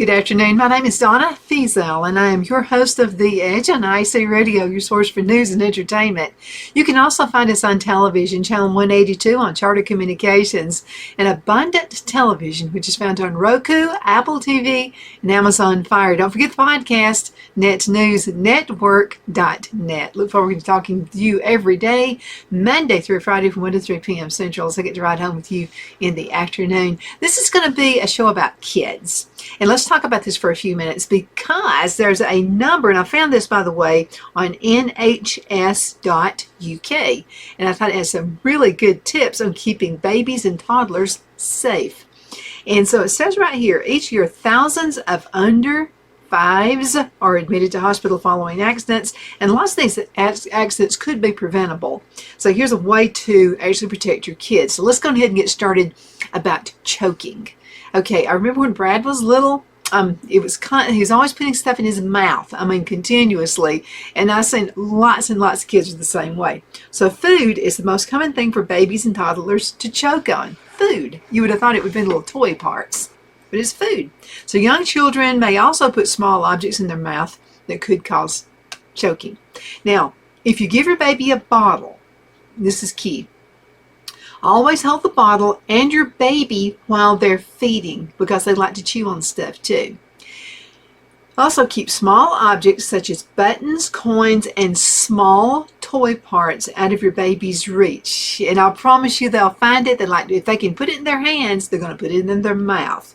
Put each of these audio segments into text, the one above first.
Good afternoon. My name is Donna Fiesel, and I am your host of The Edge on IC Radio, your source for news and entertainment. You can also find us on television, channel 182 on Charter Communications, and Abundant Television, which is found on Roku, Apple TV, and Amazon Fire. Don't forget the podcast, netnewsnetwork.net. Look forward to talking to you every day, Monday through Friday from 1 to 3 p.m. Central, so I get to ride home with you in the afternoon. This is going to be a show about kids. And let's talk about this for a few minutes because there's a number, and I found this, by the way, on nhs.uk. And I thought it has some really good tips on keeping babies and toddlers safe. And so it says right here, each year thousands of under fives are admitted to hospital following accidents, and lots of these accidents could be preventable. So here's a way to actually protect your kids. So let's go ahead and get started about choking. Okay, I remember when Brad was little, he was always putting stuff in his mouth, continuously, and I've seen lots and lots of kids are the same way. So food is the most common thing for babies and toddlers to choke on. Food. You would have thought it would have been little toy parts, but it's food. So young children may also put small objects in their mouth that could cause choking. Now, if you give your baby a bottle, this is key. Always hold the bottle and your baby while they're feeding because they like to chew on stuff too. Also keep small objects such as buttons, coins, and small toy parts out of your baby's reach. And I promise you they'll find it. If they can put it in their hands, they're going to put it in their mouth.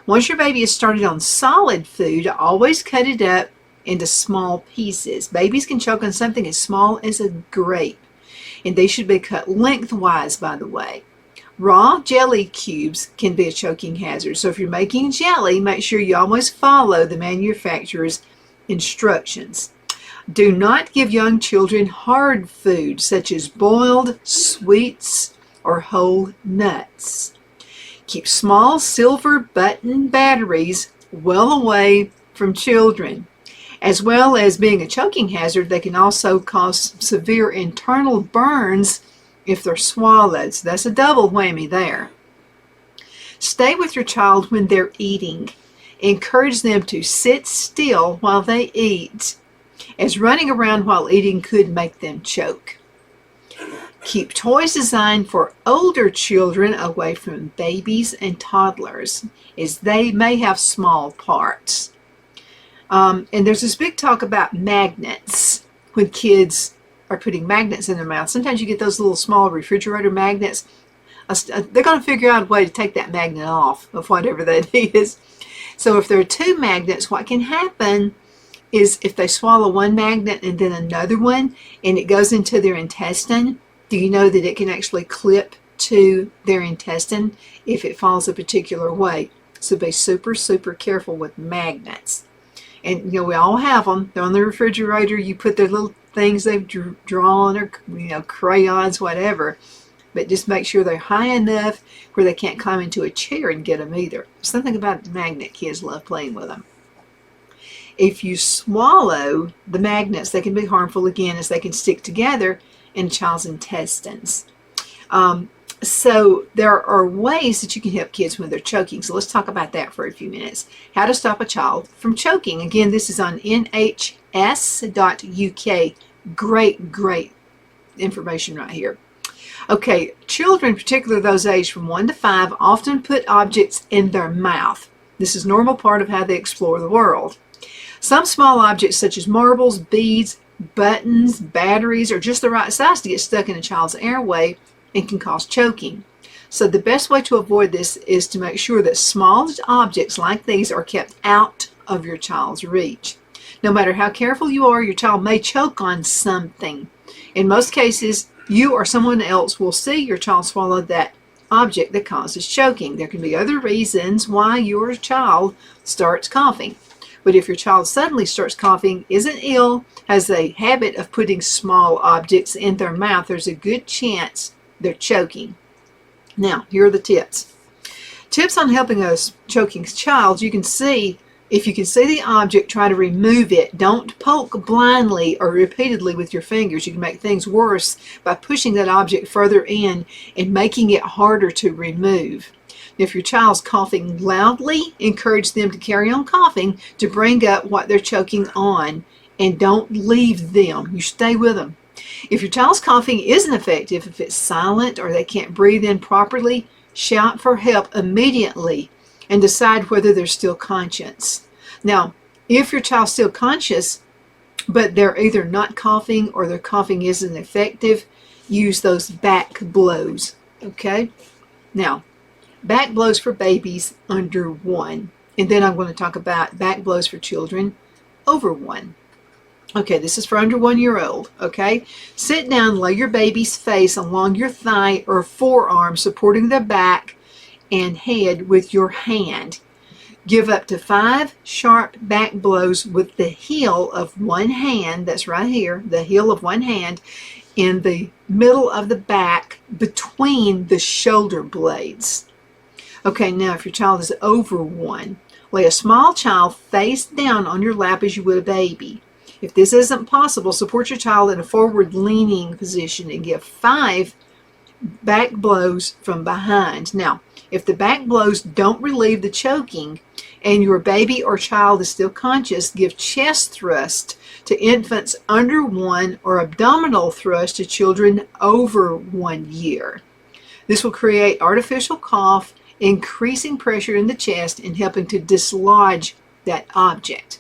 Once your baby is started on solid food, always cut it up into small pieces. Babies can choke on something as small as a grape. And they should be cut lengthwise, by the way. Raw jelly cubes can be a choking hazard. So if you're making jelly, make sure you always follow the manufacturer's instructions. Do not give young children hard food, such as boiled sweets or whole nuts. Keep small silver button batteries well away from children. As well as being a choking hazard, they can also cause severe internal burns if they're swallowed. So that's a double whammy there. Stay with your child when they're eating. Encourage them to sit still while they eat, as running around while eating could make them choke. Keep toys designed for older children away from babies and toddlers, as they may have small parts. And there's this big talk about magnets when kids are putting magnets in their mouth. Sometimes you get those little small refrigerator magnets. They're going to figure out a way to take that magnet off of whatever that is. So if there are two magnets, what can happen is if they swallow one magnet and then another one, and it goes into their intestine, do you know that it can actually clip to their intestine if it falls a particular way? So be super, super careful with magnets. And, we all have them. They're on the refrigerator. You put their little things they've drawn or, crayons, whatever. But just make sure they're high enough where they can't climb into a chair and get them either. Something about magnet, kids love playing with them. If you swallow the magnets, they can be harmful again, as they can stick together in a child's intestines. So there are ways that you can help kids when they're choking. So let's talk about that for a few minutes. How to stop a child from choking. Again, this is on nhs.uk. Great information right here. Okay, children, particularly those aged from 1 to 5, often put objects in their mouth. This is a normal part of how they explore the world. Some small objects such as marbles, beads, buttons, batteries are just the right size to get stuck in a child's airway and can cause choking. So the best way to avoid this is to make sure that small objects like these are kept out of your child's reach. No matter how careful you are, your child may choke on something. In most cases, you or someone else will see your child swallow that object that causes choking. There can be other reasons why your child starts coughing. But if your child suddenly starts coughing, isn't ill, has a habit of putting small objects in their mouth, there's a good chance they're choking. Now, here are the tips. Tips on helping a choking child. If you can see the object, try to remove it. Don't poke blindly or repeatedly with your fingers. You can make things worse by pushing that object further in and making it harder to remove. If your child's coughing loudly, encourage them to carry on coughing to bring up what they're choking on, and don't leave them. You stay with them. If your child's coughing isn't effective, if it's silent or they can't breathe in properly, shout for help immediately and decide whether they're still conscious. Now, if your child's still conscious, but they're either not coughing or their coughing isn't effective, use those back blows, okay? Now, back blows for babies under 1. And then I'm going to talk about back blows for children over 1. Okay, this is for under 1 year old, okay? Sit down, lay your baby's face along your thigh or forearm, supporting the back and head with your hand. Give up to 5 sharp back blows with the heel of one hand, that's right here, the heel of one hand, in the middle of the back between the shoulder blades. Okay, now if your child is over 1, lay a small child face down on your lap as you would a baby. If this isn't possible, support your child in a forward-leaning position and give 5 back blows from behind. Now, if the back blows don't relieve the choking and your baby or child is still conscious, give chest thrust to infants under 1 or abdominal thrust to children over 1 year. This will create artificial cough, increasing pressure in the chest and helping to dislodge that object.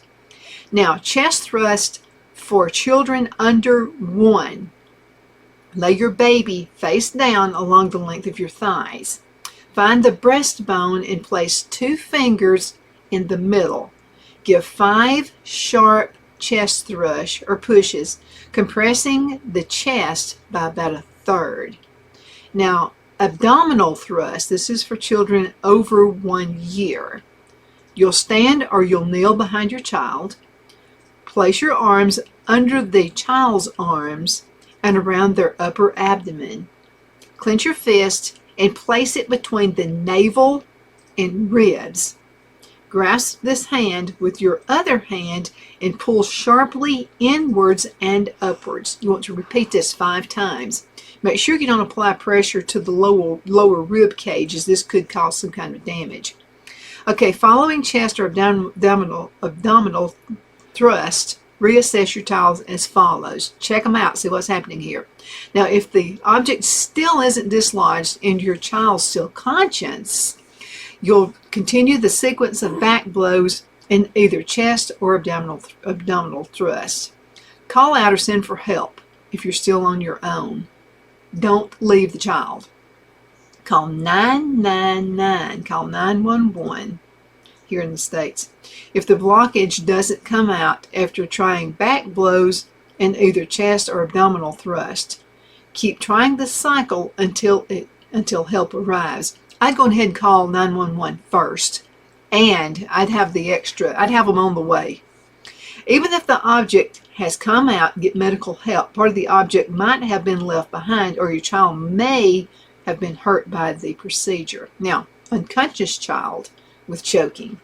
Now, chest thrust for children under 1. Lay your baby face down along the length of your thighs. Find the breastbone and place 2 fingers in the middle. Give 5 sharp chest thrush or pushes, compressing the chest by about 1/3. Now, abdominal thrust, this is for children over 1 year. You'll stand or you'll kneel behind your child. Place your arms under the child's arms and around their upper abdomen. Clench your fist and place it between the navel and ribs. Grasp this hand with your other hand and pull sharply inwards and upwards. You want to repeat this 5 times. Make sure you don't apply pressure to the lower rib cage, as this could cause some kind of damage. Okay, following chest or abdominal thrust, reassess your child as follows. Check them out, see what's happening here. Now, if the object still isn't dislodged and your child's still conscious, you'll continue the sequence of back blows in either chest or abdominal thrust. Call out or send for help if you're still on your own. Don't leave the child. Call 999, call 911 here in the States. If the blockage doesn't come out after trying back blows in either chest or abdominal thrust, keep trying the cycle until help arrives. I'd go ahead and call 911 first, and I'd have them on the way. Even if the object has come out, get medical help. Part of the object might have been left behind, or your child may have been hurt by the procedure. Now, unconscious child with choking.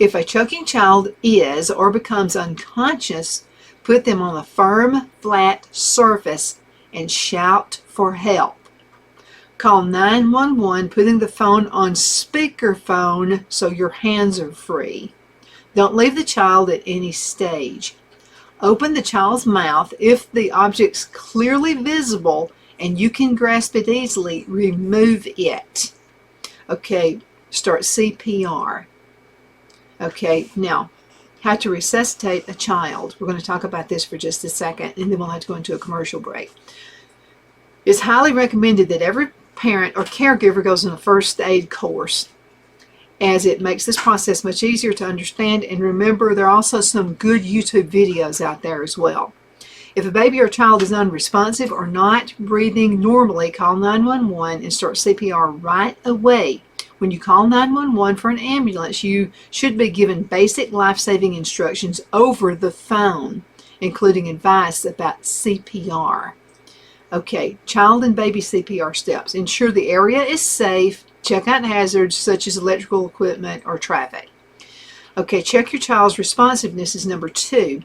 If a choking child is or becomes unconscious, put them on a firm, flat surface and shout for help. Call 911, putting the phone on speakerphone so your hands are free. Don't leave the child at any stage. Open the child's mouth. If the object's clearly visible and you can grasp it easily, remove it. Okay, start CPR. Okay, now, how to resuscitate a child. We're going to talk about this for just a second, and then we'll have to go into a commercial break. It's highly recommended that every parent or caregiver goes on a first aid course, as it makes this process much easier to understand. And remember, there are also some good YouTube videos out there as well. If a baby or child is unresponsive or not breathing normally, call 911 and start CPR right away. When you call 911 for an ambulance, you should be given basic life-saving instructions over the phone, including advice about CPR. Okay, child and baby CPR steps. Ensure the area is safe. Check out hazards such as electrical equipment or traffic. Okay, check your child's responsiveness is number 2.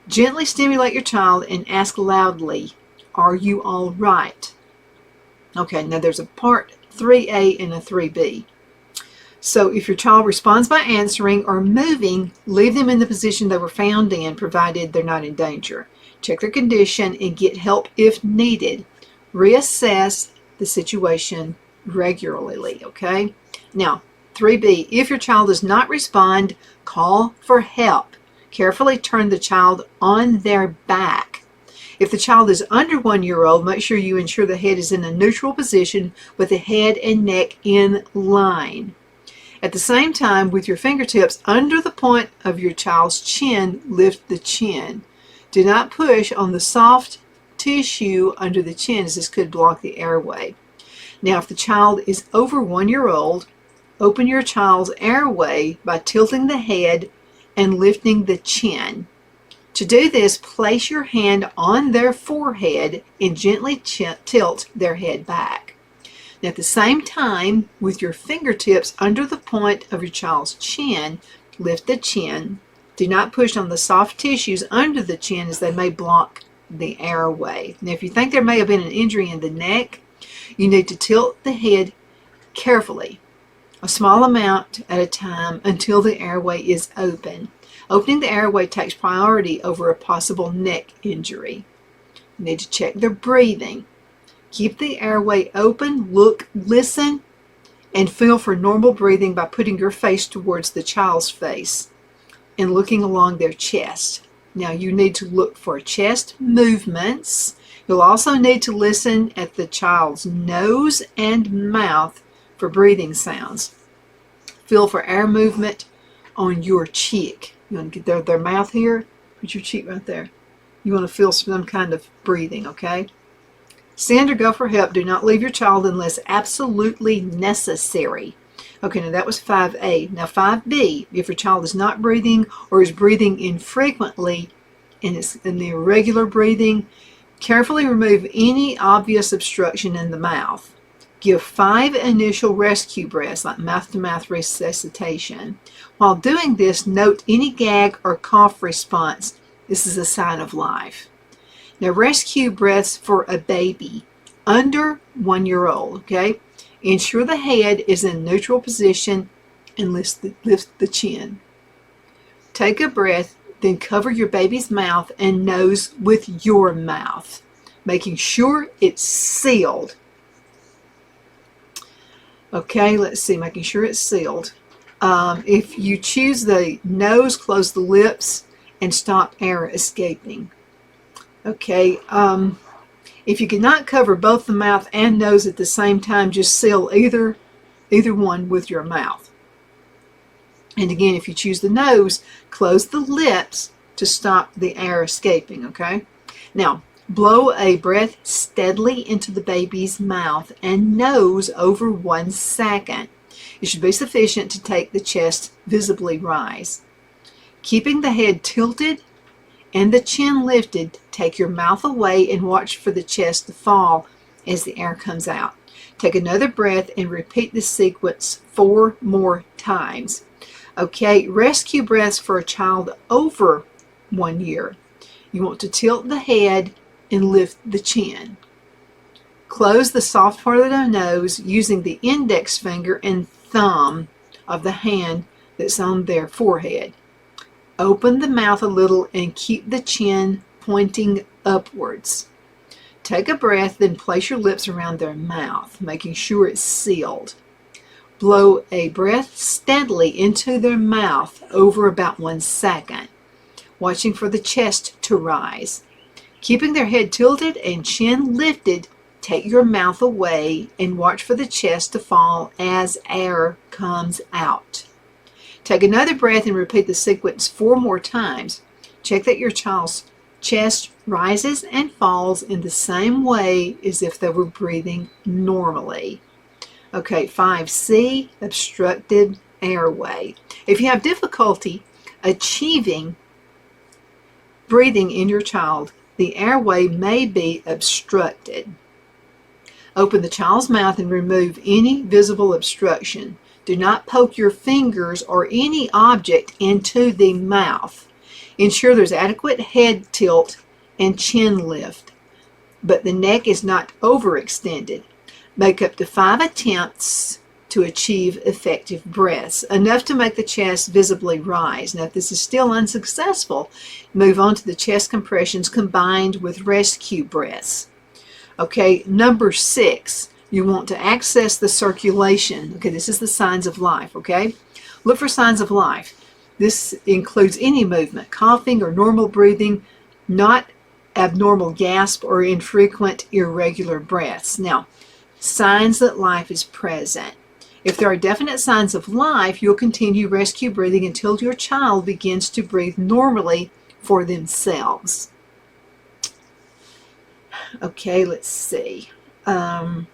Gently stimulate your child and ask loudly, "Are you all right?" Okay, now there's a part 3A and a 3B. So if your child responds by answering or moving, leave them in the position they were found in, provided they're not in danger. Check their condition and get help if needed. Reassess the situation regularly, okay? Now, 3B, if your child does not respond, call for help. Carefully turn the child on their back. If the child is under 1 year old, make sure you ensure the head is in a neutral position with the head and neck in line. At the same time, with your fingertips under the point of your child's chin, lift the chin. Do not push on the soft tissue under the chin, as this could block the airway. Now, if the child is over 1 year old, open your child's airway by tilting the head and lifting the chin. To do this, place your hand on their forehead and gently tilt their head back. Now, at the same time, with your fingertips under the point of your child's chin, lift the chin. Do not push on the soft tissues under the chin, as they may block the airway. Now, if you think there may have been an injury in the neck, you need to tilt the head carefully, a small amount at a time, until the airway is open. Opening the airway takes priority over a possible neck injury. You need to check their breathing. Keep the airway open, look, listen, and feel for normal breathing by putting your face towards the child's face and looking along their chest. Now, you need to look for chest movements. You'll also need to listen at the child's nose and mouth for breathing sounds. Feel for air movement on your cheek. You want to get their mouth here, put your cheek right there. You want to feel some kind of breathing, okay? Send or go for help. Do not leave your child unless absolutely necessary. Okay, now that was 5A. Now 5B, if your child is not breathing or is breathing infrequently and it's in the irregular breathing, carefully remove any obvious obstruction in the mouth. Give 5 initial rescue breaths, like mouth-to-mouth resuscitation. While doing this, note any gag or cough response. This is a sign of life. Now, rescue breaths for a baby under 1 year old, okay? Ensure the head is in neutral position and lift the chin. Take a breath, then cover your baby's mouth and nose with your mouth, making sure it's sealed. Okay, let's see, making sure it's sealed. If you choose the nose, close the lips and stop air escaping. Okay, if you cannot cover both the mouth and nose at the same time, just seal either one with your mouth. And again, if you choose the nose, close the lips to stop the air escaping, okay? Now, blow a breath steadily into the baby's mouth and nose over 1 second. It should be sufficient to take the chest visibly rise. Keeping the head tilted and the chin lifted, take your mouth away and watch for the chest to fall as the air comes out. Take another breath and repeat the sequence 4 more times. Okay, rescue breaths for a child over 1 year. You want to tilt the head and lift the chin. Close the soft part of the nose using the index finger and thumb of the hand that's on their forehead. Open the mouth a little and keep the chin pointing upwards. Take a breath, then place your lips around their mouth, making sure it's sealed. Blow a breath steadily into their mouth over about 1 second, watching for the chest to rise. Keeping their head tilted and chin lifted, take your mouth away and watch for the chest to fall as air comes out. Take another breath and repeat the sequence 4 more times. Check that your child's chest rises and falls in the same way as if they were breathing normally. Okay, 5C, obstructed airway. If you have difficulty achieving breathing in your child, the airway may be obstructed. Open the child's mouth and remove any visible obstruction. Do not poke your fingers or any object into the mouth. Ensure there's adequate head tilt and chin lift, but the neck is not overextended. Make up to 5 attempts to achieve effective breaths, enough to make the chest visibly rise. Now, if this is still unsuccessful, move on to the chest compressions combined with rescue breaths. Okay, number 6, you want to access the circulation. Okay, this is the signs of life, okay? Look for signs of life. This includes any movement, coughing or normal breathing, not abnormal gasp or infrequent irregular breaths. Now, signs that life is present. If there are definite signs of life, you'll continue rescue breathing until your child begins to breathe normally for themselves. Okay, let's see. Turn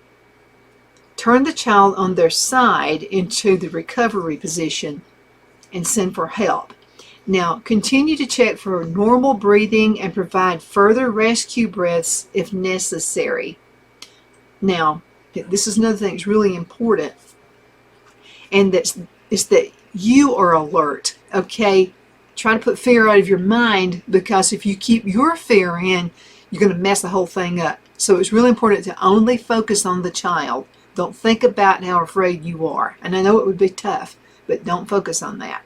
the child on their side into the recovery position and send for help. Now, continue to check for normal breathing and provide further rescue breaths if necessary. Now, this is another thing that's really important, and is that you are alert, okay? Try to put fear out of your mind, because if you keep your fear in, you're going to mess the whole thing up. So it's really important to only focus on the child. Don't think about how afraid you are. And I know it would be tough, but don't focus on that.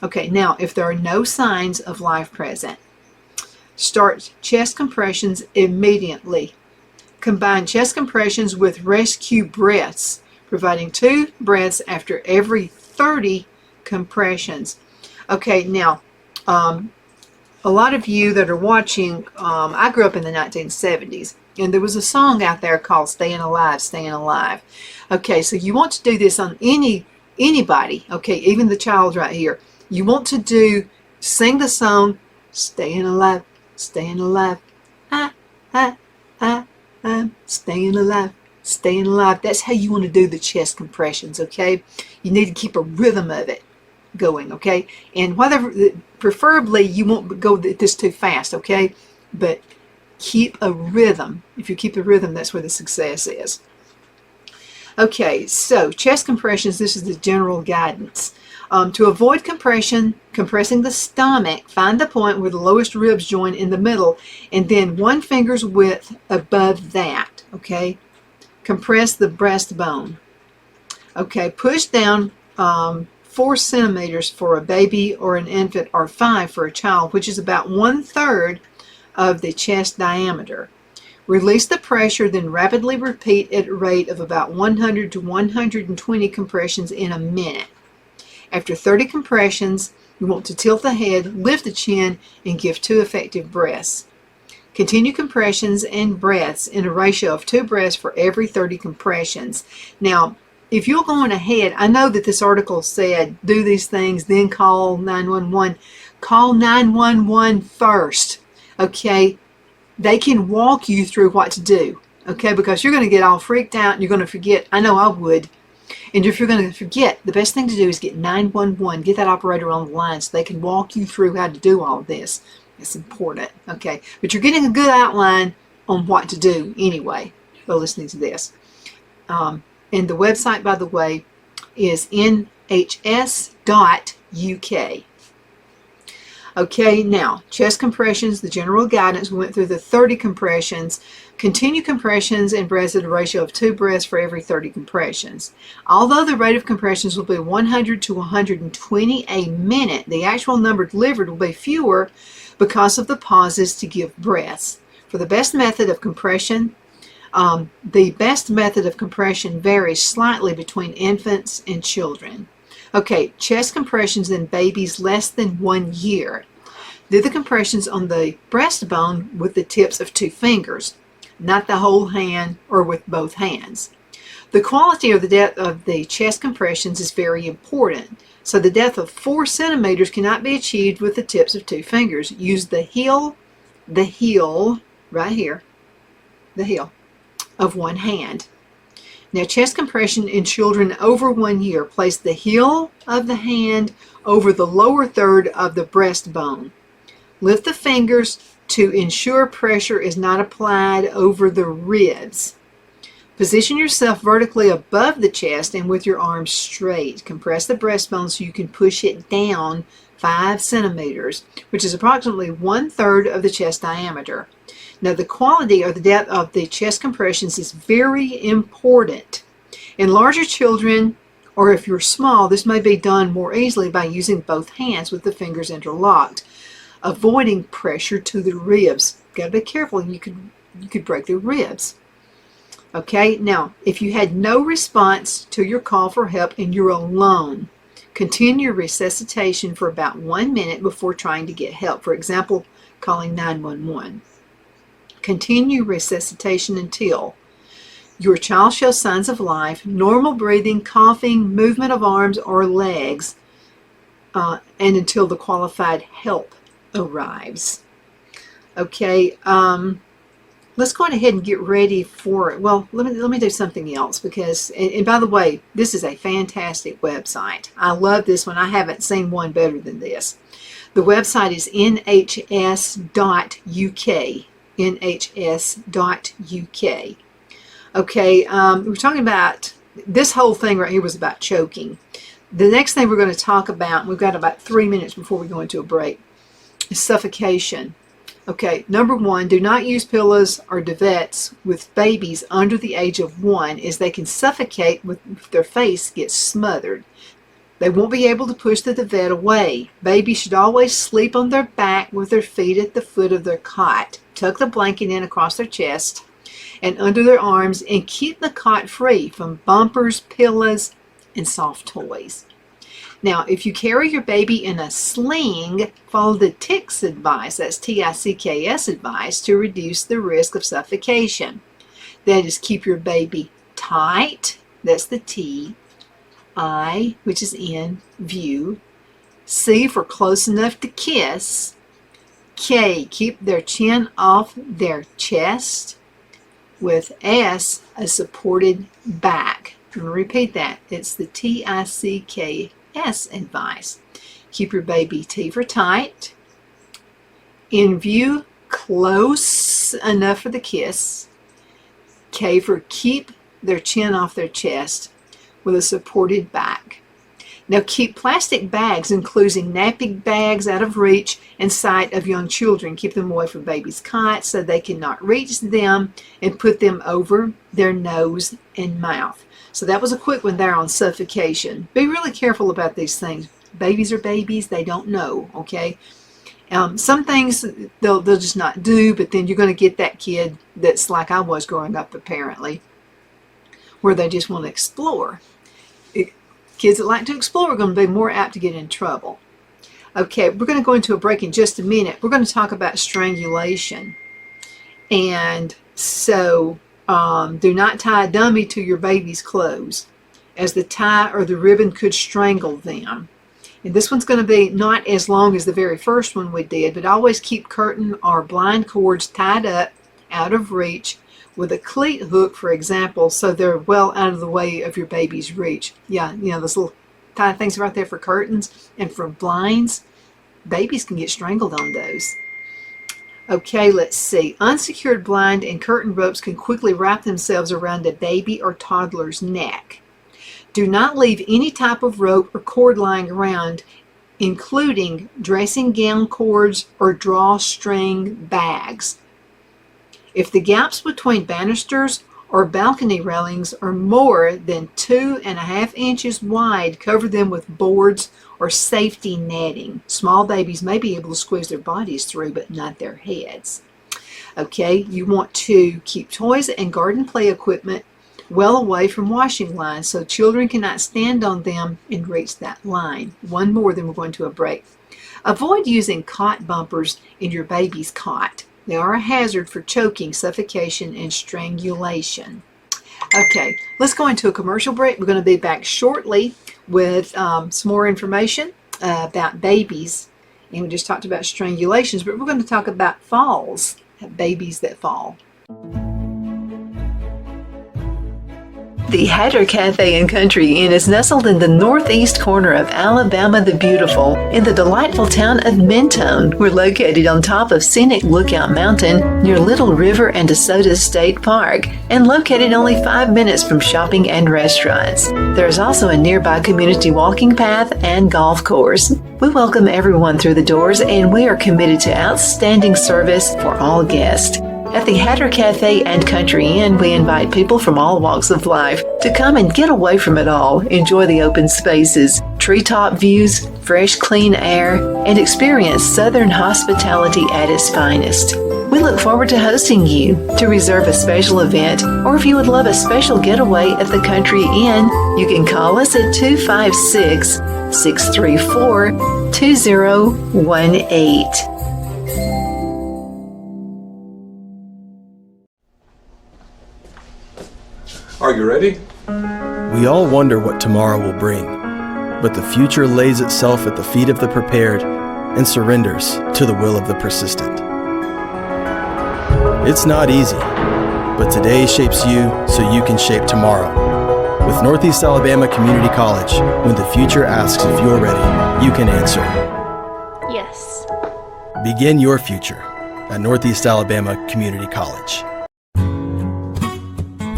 Okay, now, if there are no signs of life present, start chest compressions immediately. Combine chest compressions with rescue breaths, providing 2 breaths after every 30 compressions. Okay, now, a lot of you that are watching, I grew up in the 1970s, and there was a song out there called Staying Alive, Staying Alive. Okay, so you want to do this on anybody, okay, even the child right here. You want to sing the song, Staying Alive, Staying Alive, I'm staying alive, staying alive. That's how you want to do the chest compressions, okay? You need to keep a rhythm of it going, okay? And preferably you won't go this too fast, okay? But keep a rhythm. If you keep the rhythm, that's where the success is. Okay, so chest compressions, this is the general guidance. To avoid compressing the stomach, find the point where the lowest ribs join in the middle, and then 1 finger's width above that, okay? Compress the breastbone. Okay, push down 4 centimeters for a baby or an infant, or 5 for a child, which is about 1/3 of the chest diameter. Release the pressure, then rapidly repeat at a rate of about 100 to 120 compressions in a minute. After 30 compressions, you want to tilt the head, lift the chin, and give 2 effective breaths. Continue compressions and breaths in a ratio of 2 breaths for every 30 compressions. Now, if you're going ahead, I know that this article said do these things, then call 911. Call 911 first, okay? They can walk you through what to do, okay? Because you're going to get all freaked out and you're going to forget. I know I would. And if you're going to forget, the best thing to do is get 911, get that operator on the line so they can walk you through how to do all of this. It's important, okay? But you're getting a good outline on what to do anyway by listening to this. And the website, by the way, is nhs.uk. Okay, now, chest compressions, the general guidance, we went through the 30 compressions. Continue compressions and breaths at a ratio of 2 breaths for every 30 compressions. Although the rate of compressions will be 100 to 120 a minute, the actual number delivered will be fewer because of the pauses to give breaths. For the best method of compression, varies slightly between infants and children. Okay, chest compressions in babies less than 1 year. Do the compressions on the breastbone with the tips of 2 fingers, not the whole hand or with both hands. The quality or the depth of the chest compressions is very important. So the depth of 4 centimeters cannot be achieved with the tips of 2 fingers. Use the heel, right here, the heel of one hand. Now, chest compression in children over 1 year, place the heel of the hand over the lower third of the breastbone. Lift the fingers to ensure pressure is not applied over the ribs. Position yourself vertically above the chest and with your arms straight. Compress the breastbone so you can push it down 5 centimeters, which is approximately 1/3 of the chest diameter. Now, the quality or the depth of the chest compressions is very important. In larger children, or if you're small, this may be done more easily by using both hands with the fingers interlocked, avoiding pressure to the ribs. Got to be careful. You could break the ribs. Okay, now, if you had no response to your call for help and you're alone, continue resuscitation for about 1 minute before trying to get help. For example, calling 911. Continue resuscitation until your child shows signs of life, normal breathing, coughing, movement of arms or legs, and until the qualified help arrives. Okay, let's go on ahead and get ready for it. Well, let me do something else because, and by the way, this is a fantastic website. I love this one. I haven't seen one better than this. The website is nhs.uk. nhs.uk. Okay, we're talking about, this whole thing right here was about choking. The next thing we're going to talk about, we've got about 3 minutes before we go into a break, is suffocation. Okay, number one, do not use pillows or duvets with babies under the age of 1, as they can suffocate if their face gets smothered. They won't be able to push the duvet away. Babies should always sleep on their back with their feet at the foot of their cot. Tuck the blanket in across their chest and under their arms, and keep the cot free from bumpers, pillows, and soft toys. Now, if you carry your baby in a sling, follow the TICS advice, that's TICKS advice, to reduce the risk of suffocation. That is, keep your baby tight, that's the T, I, which is in view, C for close enough to kiss, K, keep their chin off their chest, with S, a supported back. I'm going to repeat that. It's the TICKS advice. Keep your baby T for tight, in view, close enough for the kiss, K for keep their chin off their chest, with a supported back. Now, keep plastic bags, including nappy bags, out of reach and sight of young children. Keep them away from baby's cots so they cannot reach them, and put them over their nose and mouth. So that was a quick one there on suffocation. Be really careful about these things. Babies are babies. They don't know, okay? Some things they'll just not do, but then you're going to get that kid that's like I was growing up, apparently, where they just want to explore. Kids that like to explore are going to be more apt to get in trouble. Okay, we're going to go into a break in just a minute. We're going to talk about strangulation. And so do not tie a dummy to your baby's clothes, as the tie or the ribbon could strangle them. And this one's going to be not as long as the very first one we did, but always keep curtain or blind cords tied up out of reach with a cleat hook, for example, so they're well out of the way of your baby's reach. Yeah, you know, those little tie things right there for curtains and for blinds. Babies can get strangled on those. Okay, let's see. Unsecured blind and curtain ropes can quickly wrap themselves around a baby or toddler's neck. Do not leave any type of rope or cord lying around, including dressing gown cords or drawstring bags. If the gaps between banisters or balcony railings are more than 2.5 inches wide, cover them with boards or safety netting. Small babies may be able to squeeze their bodies through, but not their heads. Okay, you want to keep toys and garden play equipment well away from washing lines so children cannot stand on them and reach that line. One more, then we're going to a break. Avoid using cot bumpers in your baby's cot. They are a hazard for choking, suffocation, and strangulation. Okay, let's go into a commercial break. We're going to be back shortly with some more information about babies. And we just talked about strangulations, but we're going to talk about falls, babies that fall. The Hatter Cafe and Country Inn is nestled in the northeast corner of Alabama the Beautiful in the delightful town of Mentone. We're located on top of scenic Lookout Mountain near Little River and DeSoto State Park, and located only 5 minutes from shopping and restaurants. There is also a nearby community walking path and golf course. We welcome everyone through the doors, and we are committed to outstanding service for all guests. At the Hatter Cafe and Country Inn, we invite people from all walks of life to come and get away from it all, enjoy the open spaces, treetop views, fresh, clean air, and experience Southern hospitality at its finest. We look forward to hosting you. To reserve a special event, or if you would love a special getaway at the Country Inn, you can call us at 256-634-2018. Are you ready? We all wonder what tomorrow will bring, but the future lays itself at the feet of the prepared and surrenders to the will of the persistent. It's not easy, but today shapes you so you can shape tomorrow. With Northeast Alabama Community College, when the future asks if you're ready, you can answer yes. Begin your future at Northeast Alabama Community College.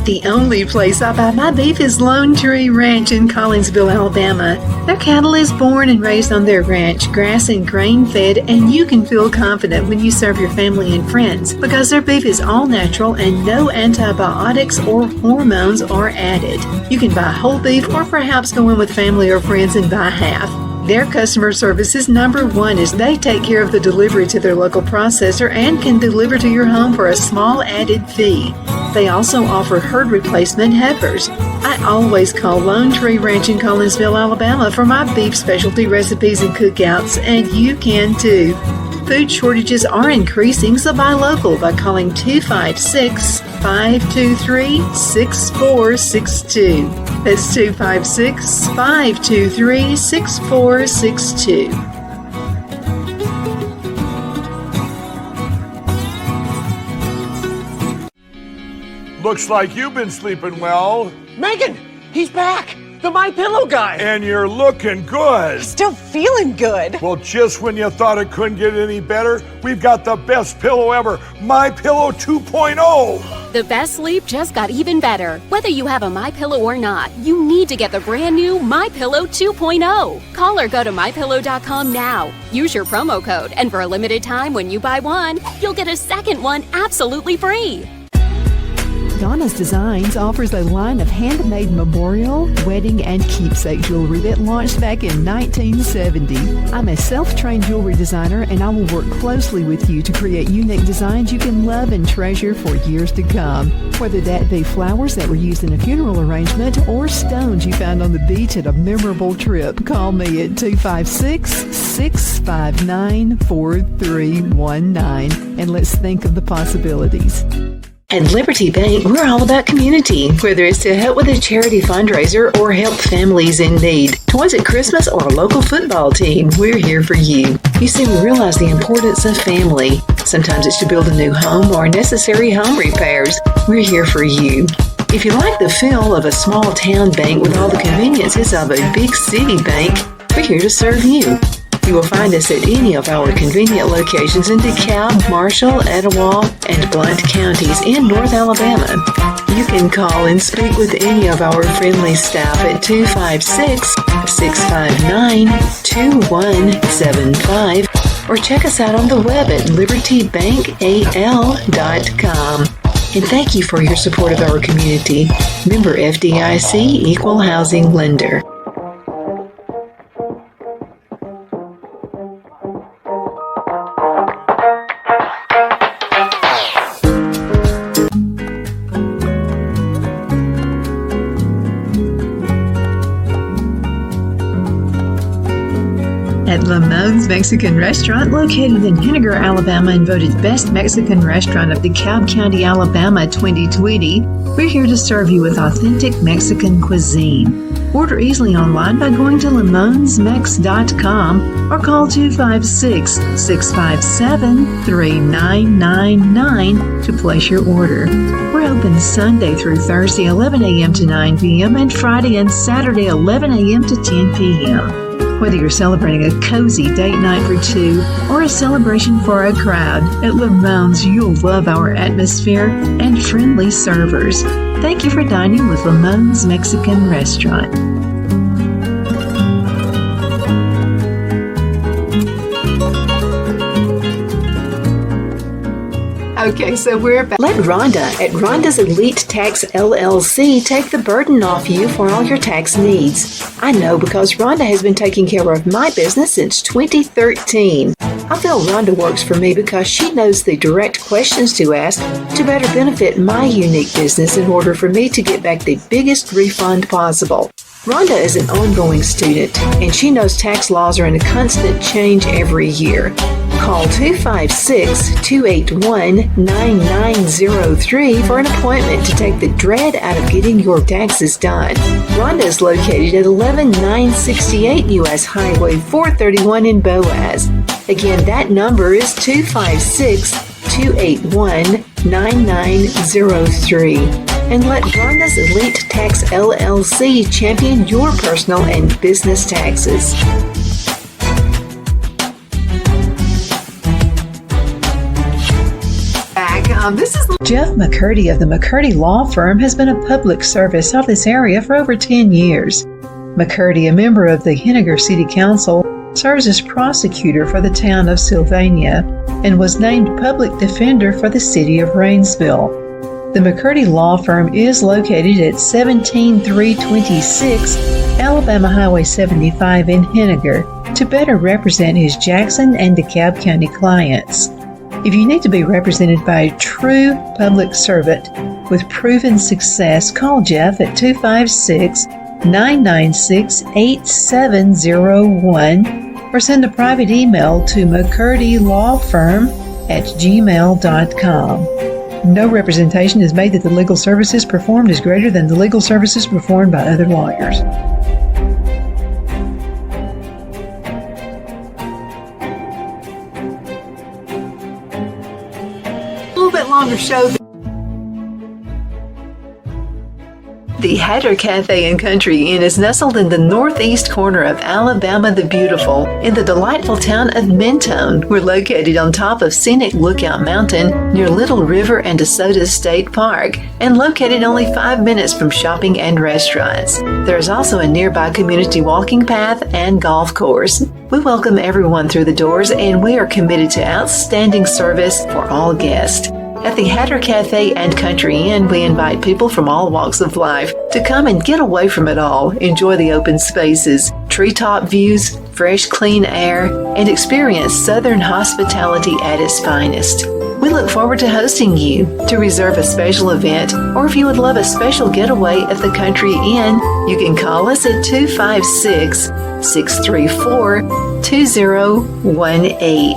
The only place I buy my beef is Lone Tree Ranch in Collinsville, Alabama. Their cattle is born and raised on their ranch, grass and grain fed, and you can feel confident when you serve your family and friends because their beef is all natural and no antibiotics or hormones are added. You can buy whole beef or perhaps go in with family or friends and buy half. Their customer service is number one as they take care of the delivery to their local processor and can deliver to your home for a small added fee. They also offer herd replacement heifers. I always call Lone Tree Ranch in Collinsville, Alabama for my beef specialty recipes and cookouts, and you can too. Food shortages are increasing, so buy local by calling 256-523-6462. That's 256-523-6462. Looks like you've been sleeping well. Megan, he's back! The My Pillow guy! And you're looking good. Still feeling good. Well, just when you thought it couldn't get any better, we've got the best pillow ever, My Pillow 2.0. The best sleep just got even better. Whether you have a MyPillow or not, you need to get the brand new MyPillow 2.0. Call or go to MyPillow.com now. Use your promo code, and for a limited time when you buy one, you'll get a second one absolutely free. Donna's Designs offers a line of handmade memorial, wedding, and keepsake jewelry that launched back in 1970. I'm a self-trained jewelry designer, and I will work closely with you to create unique designs you can love and treasure for years to come. Whether that be flowers that were used in a funeral arrangement or stones you found on the beach at a memorable trip, call me at 256-659-4319, and let's think of the possibilities. At Liberty Bank, we're all about community, whether it's to help with a charity fundraiser or help families in need. Toys at Christmas or a local football team, we're here for you. You see, we realize the importance of family. Sometimes it's to build a new home or necessary home repairs. We're here for you. If you like the feel of a small town bank with all the conveniences of a big city bank, we're here to serve you. You will find us at any of our convenient locations in DeKalb, Marshall, Etowah, and Blount counties in North Alabama. You can call and speak with any of our friendly staff at 256-659-2175 or check us out on the web at libertybankal.com. And thank you for your support of our community. Member FDIC Equal Housing Lender. At Lamone's Mexican Restaurant, located in Henniger, Alabama, and voted Best Mexican Restaurant of DeKalb County, Alabama 2020, we're here to serve you with authentic Mexican cuisine. Order easily online by going to lamonsmex.com or call 256-657-3999 to place your order. We're open Sunday through Thursday 11 a.m. to 9 p.m. and Friday and Saturday 11 a.m. to 10 p.m. Whether you're celebrating a cozy date night for two or a celebration for a crowd, at Lamone's you'll love our atmosphere and friendly servers. Thank you for dining with Lamone's Mexican Restaurant. Okay, so we're back. Let Rhonda at Rhonda's Elite Tax LLC take the burden off you for all your tax needs. I know because Rhonda has been taking care of my business since 2013. I feel Rhonda works for me because she knows the direct questions to ask to better benefit my unique business in order for me to get back the biggest refund possible. Rhonda is an ongoing student, and she knows tax laws are in a constant change every year. Call 256-281-9903 for an appointment to take the dread out of getting your taxes done. Rhonda is located at 11968 U.S. Highway 431 in Boaz. Again, that number is 256-281-9903. And let Rhonda's Elite Tax LLC champion your personal and business taxes. This is Jeff McCurdy of the McCurdy Law Firm has been a public service of this area for over 10 years. McCurdy, a member of the Henniger City Council, serves as prosecutor for the town of Sylvania and was named public defender for the city of Rainsville. The McCurdy Law Firm is located at 17326 Alabama Highway 75 in Henniger to better represent his Jackson and DeKalb County clients. If you need to be represented by a true public servant with proven success, call Jeff at 256-996-8701 or send a private email to mccurdylawfirm@gmail.com. No representation is made that the legal services performed is greater than the legal services performed by other lawyers. a little bit longer show. The Hatter Cafe and Country Inn is nestled in the northeast corner of Alabama the Beautiful in the delightful town of Mentone. We're located on top of scenic Lookout Mountain near Little River and DeSoto State Park and located only 5 minutes from shopping and restaurants. There is also a nearby community walking path and golf course. We welcome everyone through the doors and we are committed to outstanding service for all guests. At the Hatter Cafe and Country Inn, we invite people from all walks of life to come and get away from it all, enjoy the open spaces, treetop views, fresh, clean air, and experience Southern hospitality at its finest. We look forward to hosting you. To reserve a special event, or if you would love a special getaway at the Country Inn, you can call us at 256-634-2018.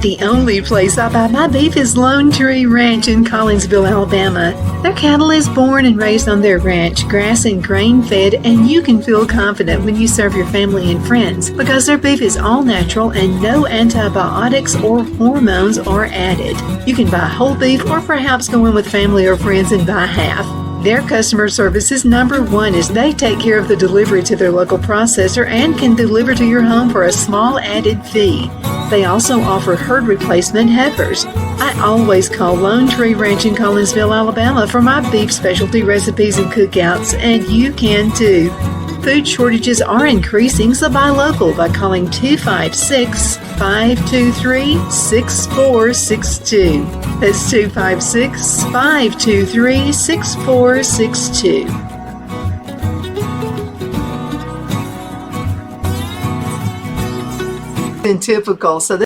The only place I buy my beef is Lone Tree Ranch in Collinsville, Alabama. Their cattle is born and raised on their ranch, grass and grain fed, and you can feel confident when you serve your family and friends because their beef is all natural and no antibiotics or hormones are added. You can buy whole beef or perhaps go in with family or friends and buy half. Their customer service is number one as they take care of the delivery to their local processor and can deliver to your home for a small added fee. They also offer herd replacement heifers. I always call Lone Tree Ranch in Collinsville, Alabama for my beef specialty recipes and cookouts, and you can too. Food shortages are increasing, so buy local by calling 256-523-6462. That's 256-523-6462. Been typical. So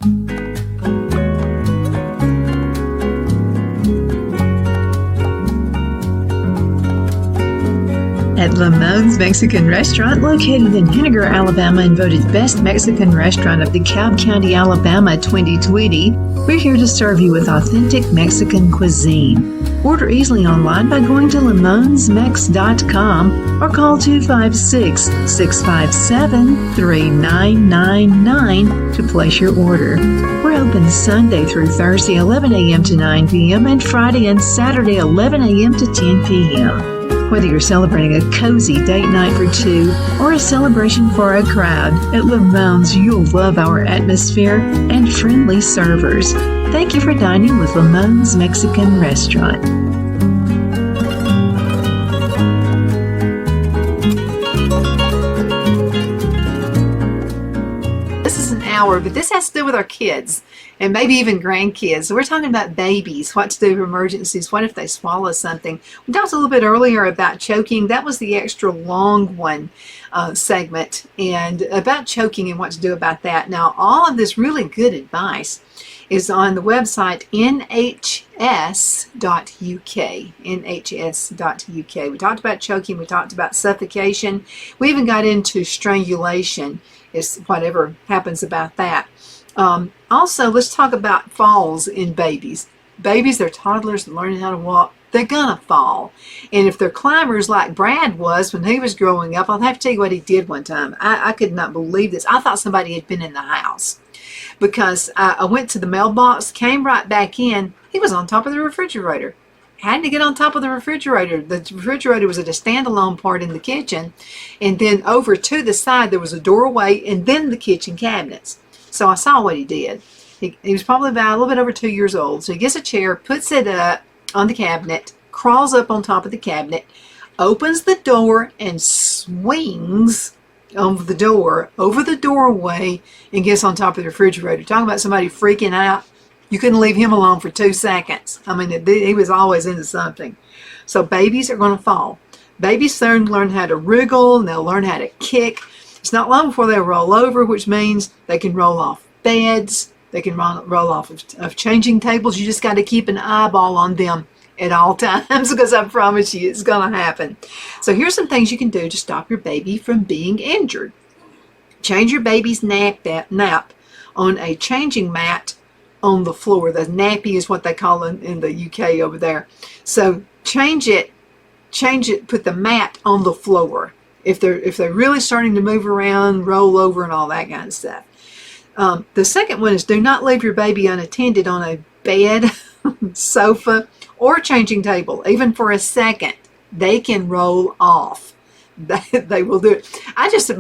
at Lamone's Mexican Restaurant, located in Henniger, Alabama, and voted Best Mexican Restaurant of DeKalb County, Alabama 2020, we're here to serve you with authentic Mexican cuisine. Order easily online by going to lamonsmex.com or call 256-657-3999 to place your order. We're open Sunday through Thursday 11 a.m. to 9 p.m. and Friday and Saturday 11 a.m. to 10 p.m. Whether you're celebrating a cozy date night for two or a celebration for a crowd, at Lamone's you'll love our atmosphere and friendly servers. Thank you for dining with Lamone's Mexican Restaurant. hour, but this has to do with our kids and maybe even grandkids. So we're talking about babies, what to do for emergencies, what if they swallow something. We talked a little bit earlier about choking. That was the extra long one segment, and about choking and what to do about that. Now, all of this really good advice is on the website nhs.uk. nhs.uk. We talked about choking, we talked about suffocation, we even got into strangulation, is whatever happens about that. Also, let's talk about falls in babies. Babies, they're toddlers learning how to walk. They're gonna fall. And if they're climbers like Brad was when he was growing up, I'll have to tell you what he did one time. I could not believe this. I thought somebody had been in the house, because I went to the mailbox, came right back in. He was on top of the refrigerator. Had to get on top of the refrigerator. The refrigerator was at a standalone part in the kitchen, and then over to the side there was a doorway, and then the kitchen cabinets. So I saw what he did. He was probably about a little bit over 2 years old. So he gets a chair, puts it up on the cabinet, crawls up on top of the cabinet, opens the door, and swings over the door, over the doorway, and gets on top of the refrigerator. Talking about somebody freaking out. You couldn't leave him alone for 2 seconds. I mean, he was always into something. So babies are going to fall. Babies learn how to wriggle, and they'll learn how to kick. It's not long before they'll roll over, which means they can roll off beds. They can roll off of changing tables. You just got to keep an eyeball on them at all times, because I promise you it's going to happen. So here's some things you can do to stop your baby from being injured. Change your baby's nap on a changing mat on the floor. The nappy is what they call it in the UK over there. So change it, put the mat on the floor. If they're really starting to move around, roll over and all that kind of stuff. The second one is do not leave your baby unattended on a bed, sofa, or changing table, even for a second. They can roll off. They will do it.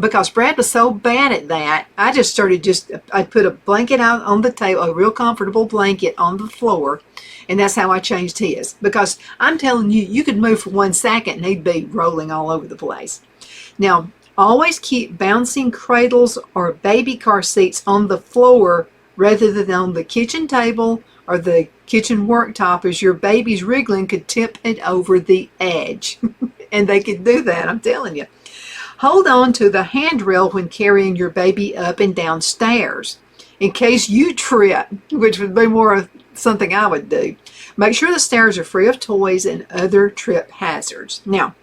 Because Brad was so bad at that, I just started I put a blanket out on the table, a real comfortable blanket on the floor, and that's how I changed his. Because I'm telling you, you could move for 1 second and he'd be rolling all over the place. Now, always keep bouncing cradles or baby car seats on the floor rather than on the kitchen table or the kitchen worktop, as your baby's wriggling could tip it over the edge. And they could do that, I'm telling you. Hold on to the handrail when carrying your baby up and down stairs in case you trip, which would be more of something I would do. Make sure the stairs are free of toys and other trip hazards. Now,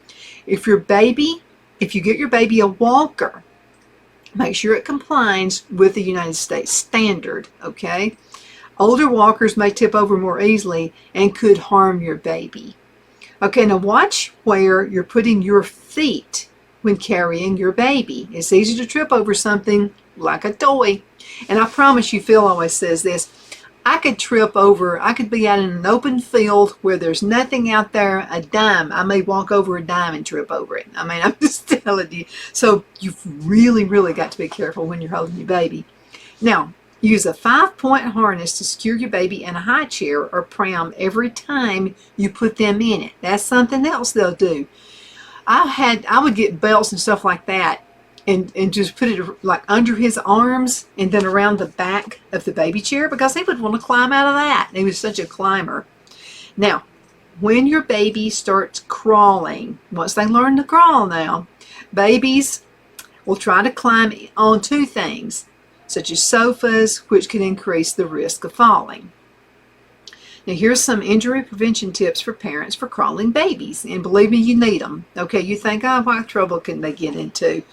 if you get your baby a walker, make sure it complies with the United States standard, okay? Older walkers may tip over more easily and could harm your baby. Okay, now watch where you're putting your feet when carrying your baby. It's easy to trip over something like a toy. And I promise you, Phil always says this, I could be out in an open field where there's nothing out there, a dime. I may walk over a dime and trip over it. I mean, I'm just telling you. So you've really, really got to be careful when you're holding your baby. Now, use a 5-point harness to secure your baby in a high chair or pram every time you put them in it. That's something else they'll do. I would get belts and stuff like that and just put it like under his arms and then around the back of the baby chair, because he would want to climb out of that. He was such a climber. Now, when your baby starts crawling, once they learn to crawl now, babies will try to climb onto things such as sofas, which can increase the risk of falling. Now, here's some injury prevention tips for parents for crawling babies. And believe me, you need them. Okay, you think, oh, what trouble can they get into?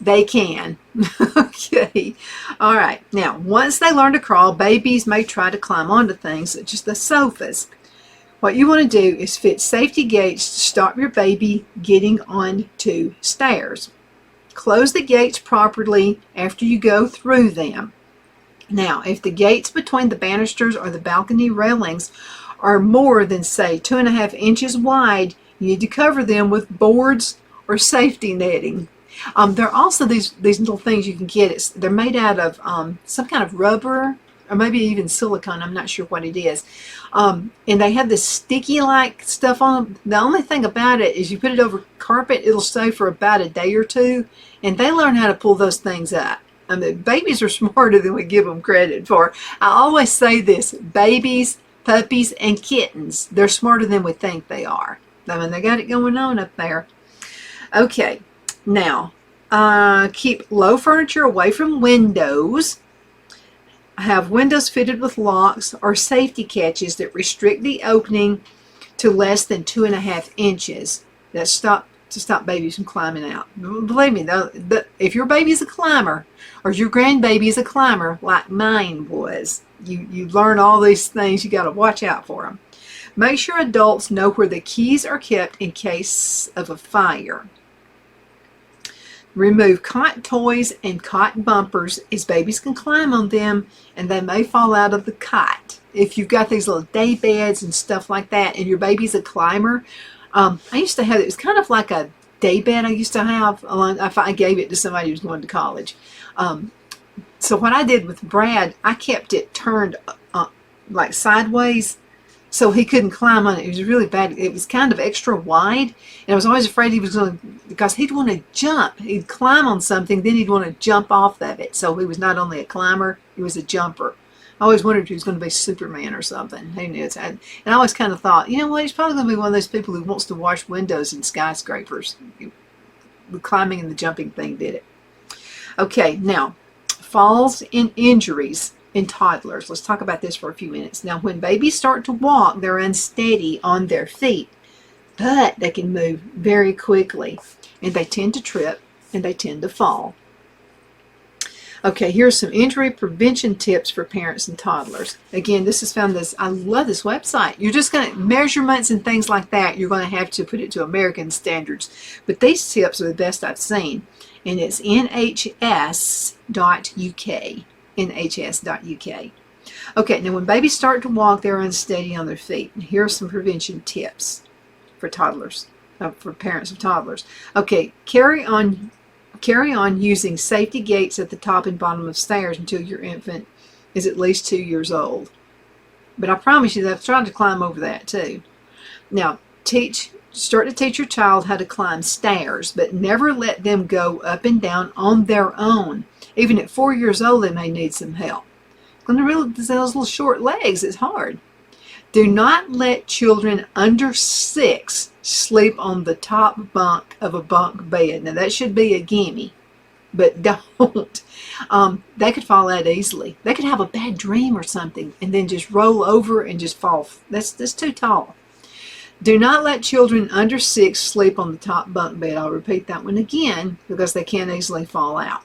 They can. Okay. All right. Now, once they learn to crawl, babies may try to climb onto things such as the sofas. What you want to do is fit safety gates to stop your baby getting onto stairs. Close the gates properly after you go through them. Now, if the gates between the banisters or the balcony railings are more than, say, 2.5 inches wide, you need to cover them with boards or safety netting. There are also these little things you can get. They're made out of some kind of rubber or maybe even silicone. I'm not sure what it is. And they have this sticky-like stuff on them. The only thing about it is you put it over carpet, it'll stay for about a day or two, and they learn how to pull those things up. I mean, babies are smarter than we give them credit for. I always say this, babies, puppies, and kittens, they're smarter than we think they are. I mean, they got it going on up there. Okay, now, keep low furniture away from windows. Have windows fitted with locks or safety catches that restrict the opening to less than 2.5 inches. That's to stop babies from climbing out. Believe me, if your baby's a climber, or your grandbaby is a climber like mine was, you learn all these things. You got to watch out for them. Make sure adults know where the keys are kept in case of a fire. Remove cot toys and cot bumpers, as babies can climb on them and they may fall out of the cot. If you've got these little day beds and stuff like that and your baby's a climber, I used to have, it was kind of like a day bed I used to have. I gave it to somebody who was going to college. So what I did with Brad, I kept it turned like sideways so he couldn't climb on it. It was really bad. It was kind of extra wide, and I was always afraid he was going to, because he'd want to jump. He'd climb on something, then he'd want to jump off of it. So he was not only a climber, he was a jumper. I always wondered if he was going to be Superman or something. Who knew? And I always kind of thought, you know what, he's probably going to be one of those people who wants to wash windows in skyscrapers. The climbing and the jumping thing did it. Okay, now, falls and injuries in toddlers. Let's talk about this for a few minutes. Now, when babies start to walk, they're unsteady on their feet, but they can move very quickly, and they tend to trip and they tend to fall. Okay, here's some injury prevention tips for parents and toddlers. Again, this is found this, I love this website. You're just going to, measurements and things like that, you're going to have to put it to American standards. But these tips are the best I've seen. And it's nhs.uk. nhs.uk. Okay, now when babies start to walk, they're unsteady on their feet. And here are some prevention tips for toddlers, for parents of toddlers. Okay, carry on using safety gates at the top and bottom of stairs until your infant is at least 2 years old. But I promise you, they've tried to climb over that too. Now, start to teach your child how to climb stairs, but never let them go up and down on their own. Even at 4 years old, they may need some help. When those little short legs, it's hard. Do not let children under 6 sleep on the top bunk of a bunk bed. Now, that should be a gimme, but don't. They could fall out easily. They could have a bad dream or something and then just roll over and just fall. That's too tall. Do not let children under 6 sleep on the top bunk bed. I'll repeat that one again because they can easily fall out.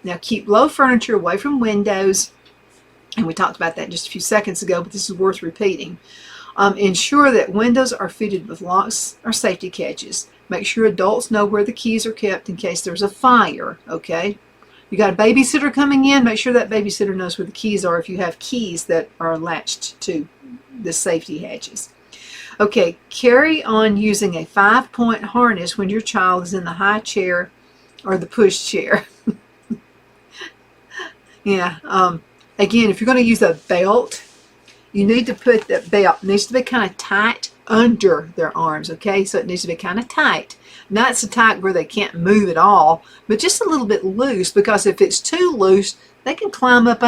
Now, keep low furniture away from windows. And we talked about that just a few seconds ago, but this is worth repeating. Ensure that windows are fitted with locks or safety catches. Make sure adults know where the keys are kept in case there's a fire, okay? You got a babysitter coming in, make sure that babysitter knows where the keys are if you have keys that are latched to the safety hatches. Okay, carry on using a 5-point harness when your child is in the high chair or the push chair. Yeah, again, if you're going to use a belt, you need to put the belt, it needs to be kind of tight under their arms, okay? So it needs to be kind of tight. Not so tight where they can't move at all, but just a little bit loose, because if it's too loose, they can climb up.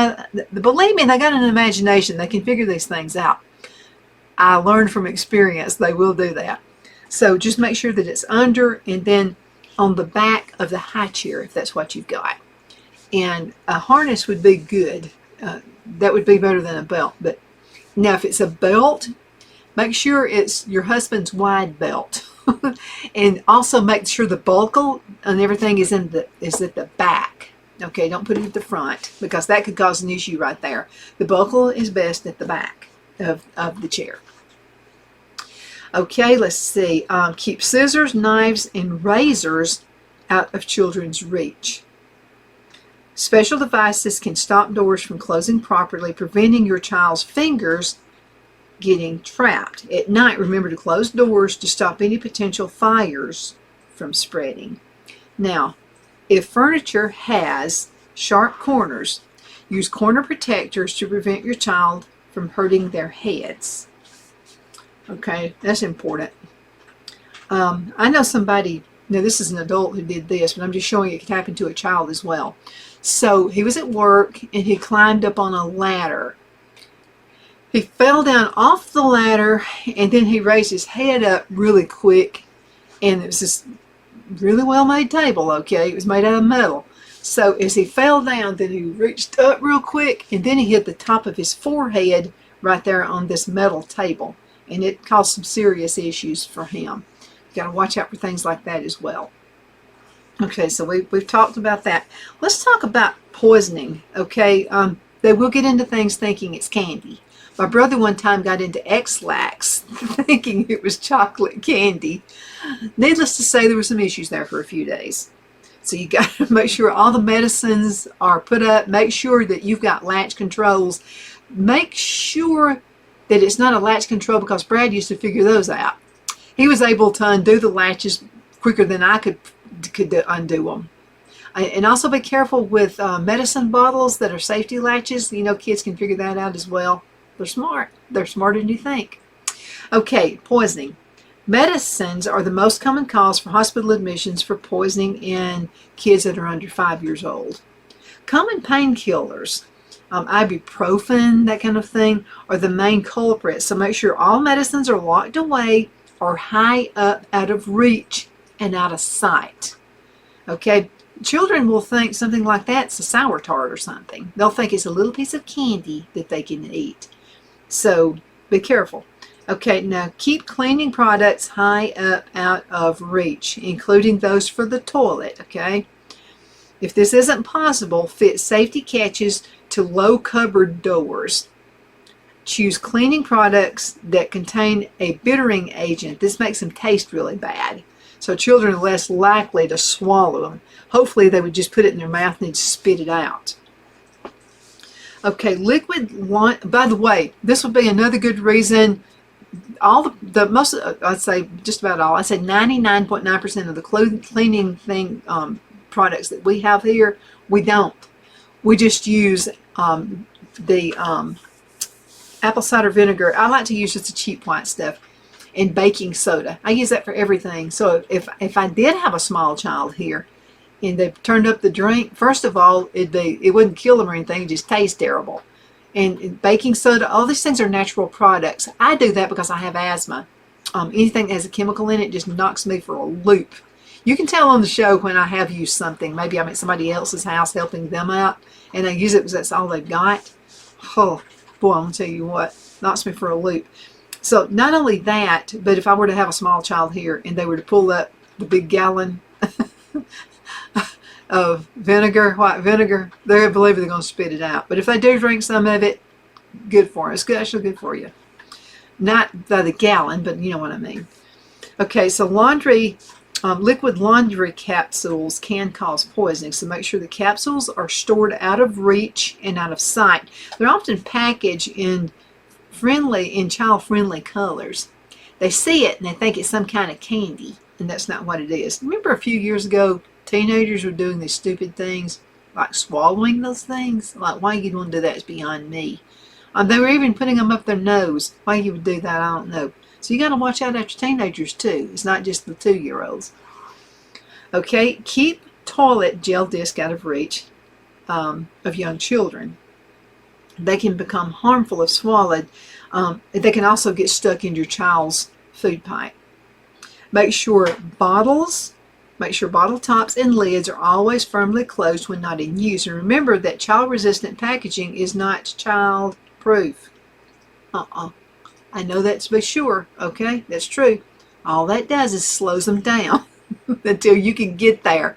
Believe me, they got an imagination. They can figure these things out. I learned from experience they will do that. So just make sure that it's under and then on the back of the high chair if that's what you've got. And a harness would be good. That would be better than a belt. But now if it's a belt, make sure it's your husband's wide belt. And also make sure the buckle and everything is at the back. Okay, don't put it at the front because that could cause an issue right there. The buckle is best at the back of the chair. Okay, let's see. Keep scissors, knives, and razors out of children's reach. Special devices can stop doors from closing properly, preventing your child's fingers getting trapped. At night, remember to close doors to stop any potential fires from spreading. Now, if furniture has sharp corners, use corner protectors to prevent your child from hurting their heads. Okay, that's important. I know somebody Now, this is an adult who did this, but I'm just showing it could happen to a child as well. So he was at work and he climbed up on a ladder. He fell down off the ladder and then he raised his head up really quick, and it was this really well made table, okay? It was made out of metal. So as he fell down, then he reached up real quick and then he hit the top of his forehead right there on this metal table, and it caused some serious issues for him. You got to watch out for things like that as well. Okay, so we've talked about that. Let's talk about poisoning, okay? They will get into things thinking it's candy. My brother one time got into X-Lax thinking it was chocolate candy. Needless to say, there were some issues there for a few days. So you got to make sure all the medicines are put up. Make sure that you've got latch controls. Make sure that it's not a latch control, because Brad used to figure those out. He was able to undo the latches quicker than I could undo them. And also be careful with medicine bottles that are safety latches. You know, kids can figure that out as well. They're smart. They're smarter than you think. Okay, poisoning. Medicines are the most common cause for hospital admissions for poisoning in kids that are under 5 years old. Common painkillers, ibuprofen, that kind of thing, are the main culprits. So make sure all medicines are locked away or high up out of reach and out of sight. Okay, children will think something like that's a sour tart or something. They'll think it's a little piece of candy that they can eat. So be careful. Okay, now keep cleaning products high up out of reach, including those for the toilet, okay? If this isn't possible, fit safety catches to low cupboard doors. Choose cleaning products that contain a bittering agent. This makes them taste really bad, so children are less likely to swallow them. Hopefully they would just put it in their mouth and just spit it out. Okay, by the way, this would be another good reason. I'd say just about all. I say 99.9% of the cleaning products that we have here, we don't. We just use the apple cider vinegar. I like to use just the cheap white stuff, and baking soda. I use that for everything. So if I did have a small child here and they turned up the drink, first of all, it wouldn't kill them or anything. It just tastes terrible. And baking soda, all these things are natural products. I do that because I have asthma. Anything that has a chemical in it just knocks me for a loop. You can tell on the show when I have used something. Maybe I'm at somebody else's house helping them out, and I use it because that's all they've got. Oh, boy, I'm going to tell you what, knocks me for a loop. So not only that, but if I were to have a small child here and they were to pull up the big gallon of white vinegar, they believe they're going to spit it out. But if they do drink some of it, good for them. It's actually good for you. Not by the gallon, but you know what I mean. Okay, so liquid laundry capsules can cause poisoning, so make sure the capsules are stored out of reach and out of sight. They're often packaged in child-friendly colors. They see it and they think it's some kind of candy, and that's not what it is. Remember a few years ago, teenagers were doing these stupid things, like swallowing those things? Like, why you'd want to do that is beyond me. They were even putting them up their nose. Why you would do that, I don't know. So you got to watch out after teenagers too. It's not just the 2-year-olds. Okay, keep toilet gel disc out of reach of young children. They can become harmful if swallowed. They can also get stuck in your child's food pipe. Make sure bottle tops and lids are always firmly closed when not in use. And remember that child-resistant packaging is not child-proof. I know that to be sure, okay? That's true. All that does is slows them down until you can get there.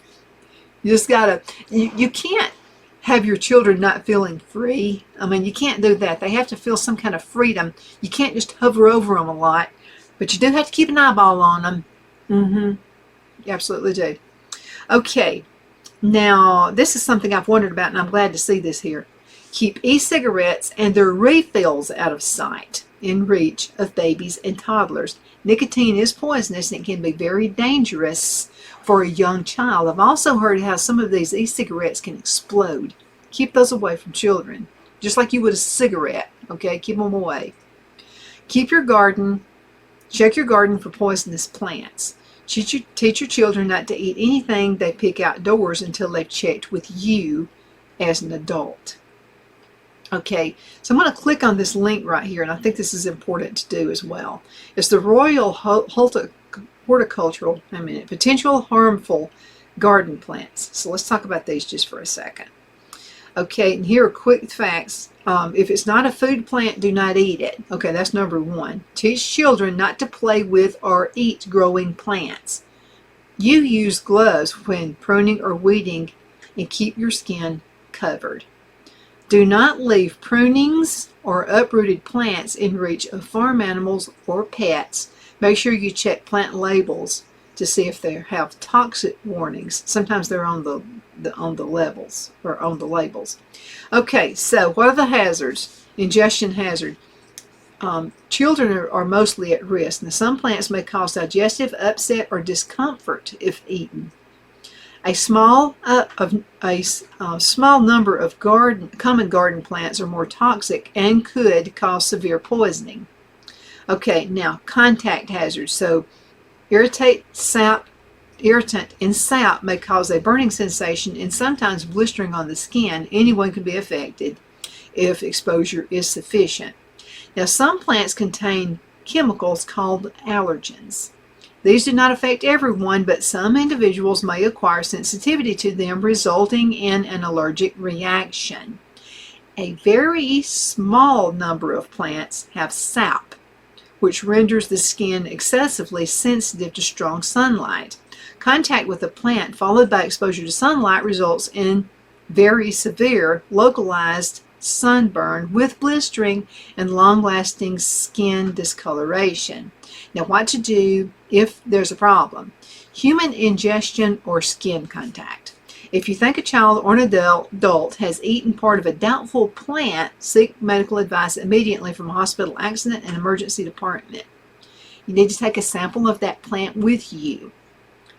You just gotta, you can't have your children not feeling free. I mean, you can't do that. They have to feel some kind of freedom. You can't just hover over them a lot, but you do have to keep an eyeball on them. You absolutely do. Okay, now this is something I've wondered about, and I'm glad to see this here. Keep e-cigarettes and their refills out of sight, in reach of babies and toddlers. Nicotine is poisonous and it can be very dangerous for a young child. I've also heard how some of these e-cigarettes can explode. Keep those away from children, just like you would a cigarette, okay? Keep them away. Check your garden for poisonous plants. Teach your children not to eat anything they pick outdoors until they've checked with you as an adult. Okay, so I'm going to click on this link right here, and I think this is important to do as well. It's the Royal Horticultural, potential harmful garden plants. So let's talk about these just for a second. Okay, and here are quick facts. If it's not a food plant, do not eat it. Okay, that's number one. Teach children not to play with or eat growing plants. You use gloves when pruning or weeding and keep your skin covered. Do not leave prunings or uprooted plants in reach of farm animals or pets. Make sure you check plant labels to see if they have toxic warnings. Sometimes they're on the levels or on the labels. Okay, so what are the hazards? Ingestion hazard. Children are mostly at risk. Now, some plants may cause digestive upset or discomfort if eaten. A small number of common garden plants are more toxic and could cause severe poisoning. Okay, now contact hazards. So irritant and sap may cause a burning sensation and sometimes blistering on the skin. Anyone can be affected if exposure is sufficient. Now, some plants contain chemicals called allergens. These do not affect everyone, but some individuals may acquire sensitivity to them, resulting in an allergic reaction. A very small number of plants have sap, which renders the skin excessively sensitive to strong sunlight. Contact with a plant followed by exposure to sunlight results in very severe localized sunburn with blistering and long-lasting skin discoloration. Now, what to do if there's a problem? Human ingestion or skin contact. If you think a child or an adult has eaten part of a doubtful plant, seek medical advice immediately from a hospital accident and emergency department. You need to take a sample of that plant with you.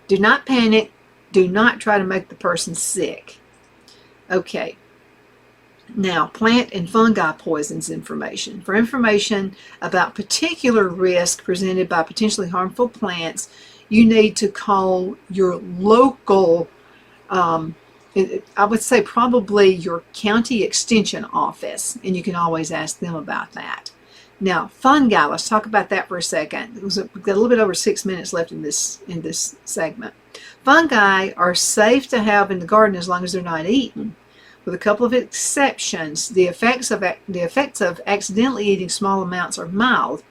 Do not panic. Do not try to make the person sick. Okay. Now, plant and fungi poisons information. For information about particular risk presented by potentially harmful plants, you need to call your local, I would say probably your county extension office, and you can always ask them about that. Now, fungi, let's talk about that for a second. We've got a little bit over 6 minutes left in this segment. Fungi are safe to have in the garden as long as they're not eaten. With a couple of exceptions, the effects of accidentally eating small amounts are mild.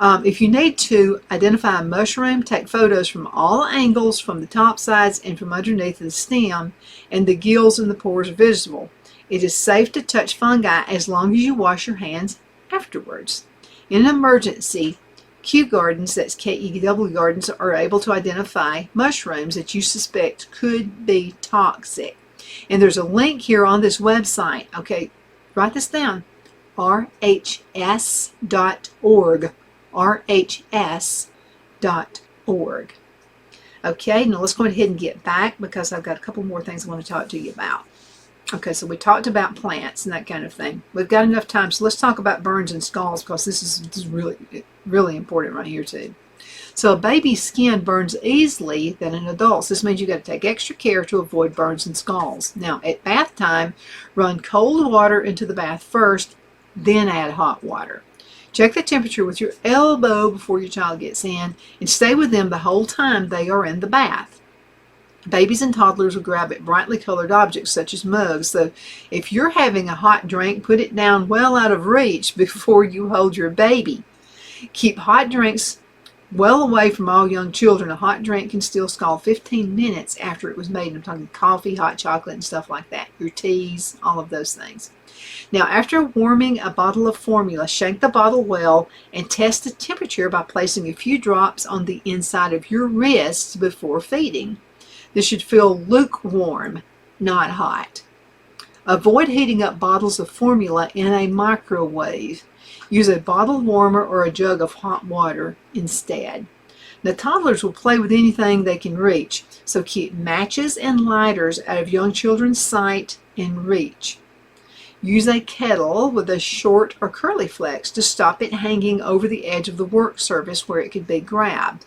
If you need to identify a mushroom, take photos from all angles, from the top, sides, and from underneath the stem, and the gills and the pores are visible. It is safe to touch fungi as long as you wash your hands afterwards. In an emergency, Kew gardens, that's KEW gardens, are able to identify mushrooms that you suspect could be toxic. And there's a link here on this website. Okay, write this down. rhs.org. rhs.org. Okay, now let's go ahead and get back because I've got a couple more things I want to talk to you about. Okay, so we talked about plants and that kind of thing. We've got enough time, so let's talk about burns and scalds because this is really important right here too. So a baby's skin burns easily than an adult's. This means you've got to take extra care to avoid burns and scalds. Now, at bath time, run cold water into the bath first, then add hot water. Check the temperature with your elbow before your child gets in and stay with them the whole time they are in the bath. Babies and toddlers will grab at brightly colored objects such as mugs. So if you're having a hot drink, put it down well out of reach before you hold your baby. Keep hot drinks well away from all young children. A hot drink can still scald 15 minutes after it was made. I'm talking coffee, hot chocolate, and stuff like that. Your teas, all of those things. Now, after warming a bottle of formula, shake the bottle well and test the temperature by placing a few drops on the inside of your wrists before feeding. This should feel lukewarm, not hot. Avoid heating up bottles of formula in a microwave. Use a bottle warmer or a jug of hot water instead. Now, toddlers will play with anything they can reach, so keep matches and lighters out of young children's sight and reach. Use a kettle with a short or curly flex to stop it hanging over the edge of the work surface where it could be grabbed.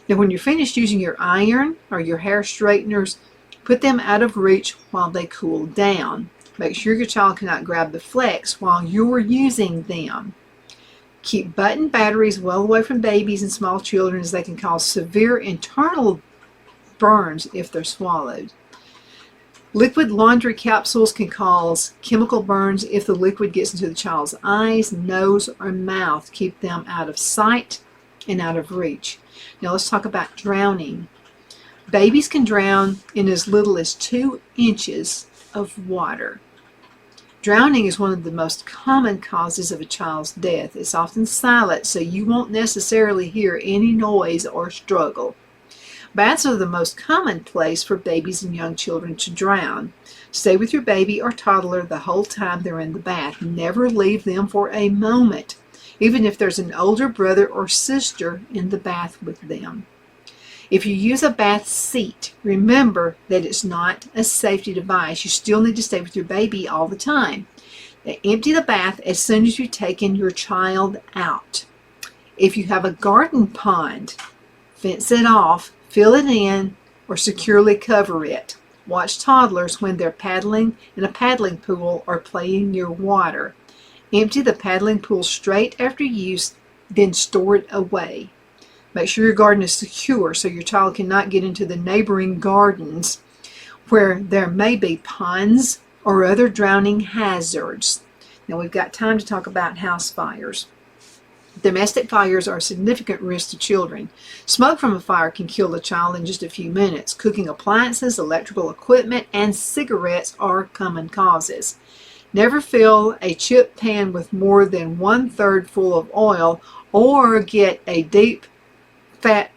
Now, when you're finished using your iron or your hair straighteners, put them out of reach while they cool down. Make sure your child cannot grab the flex while you're using them. Keep button batteries well away from babies and small children, as they can cause severe internal burns if they're swallowed. Liquid laundry capsules can cause chemical burns if the liquid gets into the child's eyes, nose, or mouth. Keep them out of sight and out of reach. Now let's talk about drowning. Babies can drown in as little as 2 inches of water. Drowning is one of the most common causes of a child's death. It's often silent, so you won't necessarily hear any noise or struggle. Baths are the most common place for babies and young children to drown. Stay with your baby or toddler the whole time they're in the bath. Never leave them for a moment, even if there's an older brother or sister in the bath with them. If you use a bath seat, remember that it's not a safety device. You still need to stay with your baby all the time. Empty the bath as soon as you've taken your child out. If you have a garden pond, fence it off, fill it in, or securely cover it. Watch toddlers when they're paddling in a paddling pool or playing near water. Empty the paddling pool straight after use, then store it away. Make sure your garden is secure so your child cannot get into the neighboring gardens where there may be ponds or other drowning hazards. Now we've got time to talk about house fires. Domestic fires are a significant risk to children. Smoke from a fire can kill a child in just a few minutes. Cooking appliances, electrical equipment, and cigarettes are common causes. Never fill a chip pan with more than 1/3 full of oil, or get a deep fat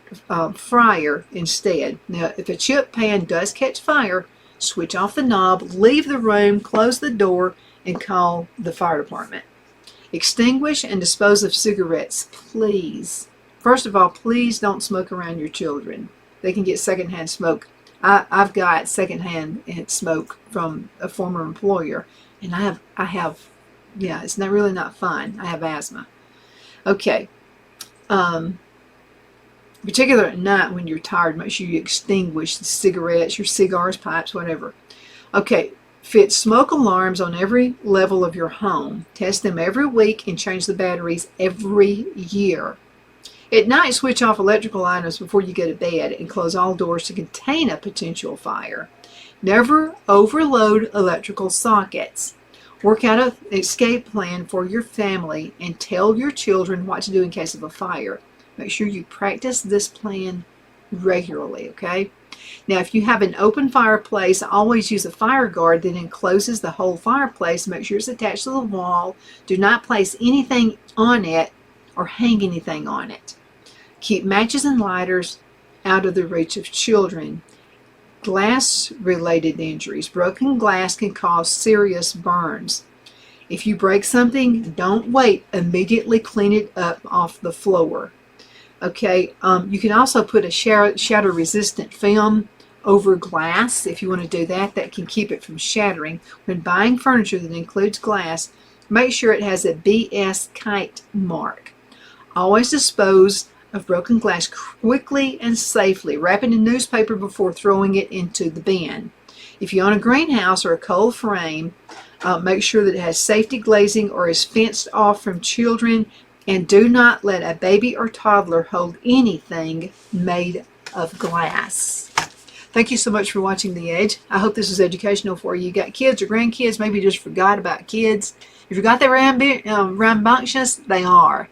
fryer instead. Now, if a chip pan does catch fire, switch off the knob, leave the room, close the door, and call the fire department. Extinguish and dispose of cigarettes, please. First of all, please don't smoke around your children. They can get secondhand smoke. I've got secondhand smoke from a former employer, and I have, yeah, it's not really not fun. I have asthma. Okay. Particularly at night when you're tired, make sure you extinguish the cigarettes, your cigars, pipes, whatever. Okay. Fit smoke alarms on every level of your home. Test them every week and change the batteries every year. At night, switch off electrical items before you go to bed and close all doors to contain a potential fire. Never overload electrical sockets. Work out an escape plan for your family and tell your children what to do in case of a fire. Make sure you practice this plan regularly, okay? Now, if you have an open fireplace, always use a fire guard that encloses the whole fireplace. Make sure it's attached to the wall. Do not place anything on it or hang anything on it. Keep matches and lighters out of the reach of children. Glass-related injuries. Broken glass can cause serious burns. If you break something, don't wait. Immediately clean it up off the floor. Okay, you can also put a shatter-resistant film over glass if you want to do that. That can keep it from shattering. When buying furniture that includes glass, make sure it has a BS kite mark. Always dispose of broken glass quickly and safely. Wrap it in newspaper before throwing it into the bin. If you own a greenhouse or a cold frame, make sure that it has safety glazing or is fenced off from children. And do not let a baby or toddler hold anything made of glass. Thank you so much for watching The Edge. I hope this is educational for you. You got kids or grandkids, maybe you just forgot about kids. If you forgot they were rambunctious, they are.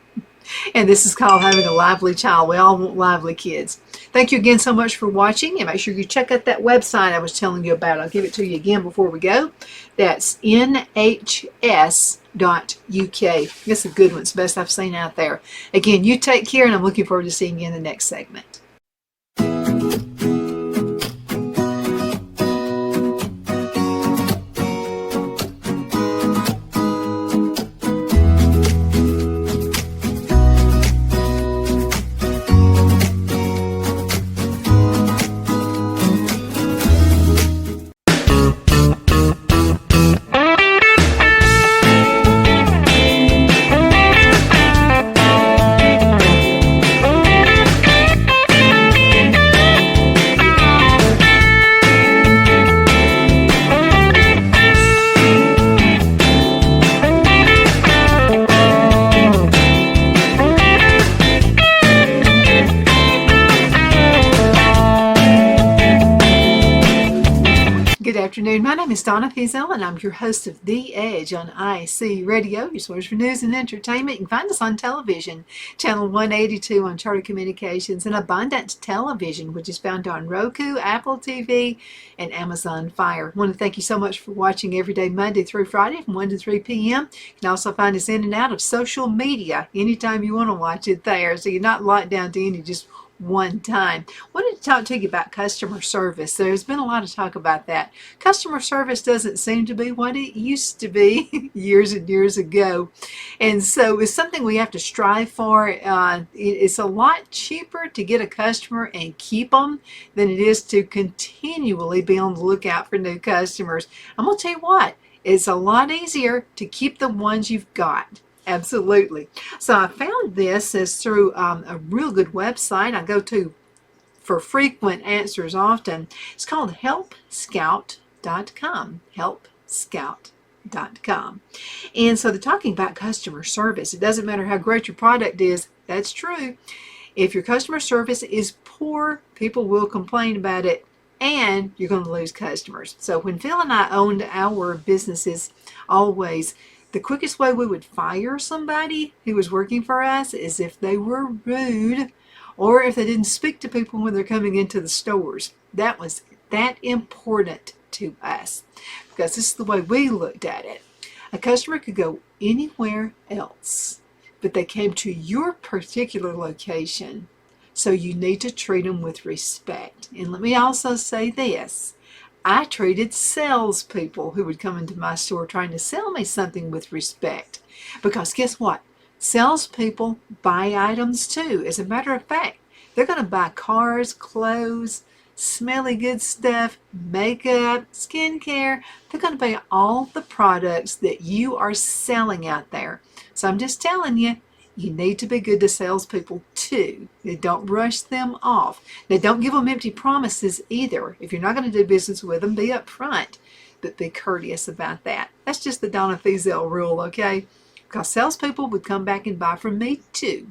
And this is called having a lively child. We all want lively kids. Thank you again so much for watching, and make sure you check out that website I was telling you about. I'll give it to you again before we go. That's nhs.uk. It's a good one. It's the best I've seen out there. Again, you take care, and I'm looking forward to seeing you in the next segment. Good afternoon. My name is Donna and I'm your host of The Edge on IC Radio, your source for news and entertainment. You can find us on television, channel 182 on Charter Communications, and Abundant Television, which is found on Roku, Apple TV, and Amazon Fire. I want to thank you so much for watching every day, Monday through Friday from 1 to 3 p.m. You can also find us in and out of social media anytime you want to watch it there, so you're not locked down to any just one time. I wanted to talk to you about customer service. There's been a lot of talk about that. Customer service doesn't seem to be what it used to be years and years ago. And so it's something we have to strive for. It's a lot cheaper to get a customer and keep them than it is to continually be on the lookout for new customers. I'm going to tell you what, it's a lot easier to keep the ones you've got. Absolutely. So I found this is through a real good website I go to for frequent answers often. It's called helpscout.com. Helpscout.com. And so they're talking about customer service. It doesn't matter how great your product is. That's true. If your customer service is poor, people will complain about it, and you're going to lose customers. So when Phil and I owned our businesses, always the quickest way we would fire somebody who was working for us is if they were rude or if they didn't speak to people when they're coming into the stores. That was that important to us because this is the way we looked at it. A customer could go anywhere else, but they came to your particular location, so you need to treat them with respect. And let me also say this. I treated salespeople who would come into my store trying to sell me something with respect. Because guess what? Salespeople buy items too. As a matter of fact, they're going to buy cars, clothes, smelly good stuff, makeup, skincare. They're going to buy all the products that you are selling out there. So I'm just telling you, you need to be good to salespeople too. Don't rush them off. Now, don't give them empty promises either. If you're not going to do business with them, be upfront, but be courteous about that. That's just the Donna Fiesel rule, okay? Because salespeople would come back and buy from me too.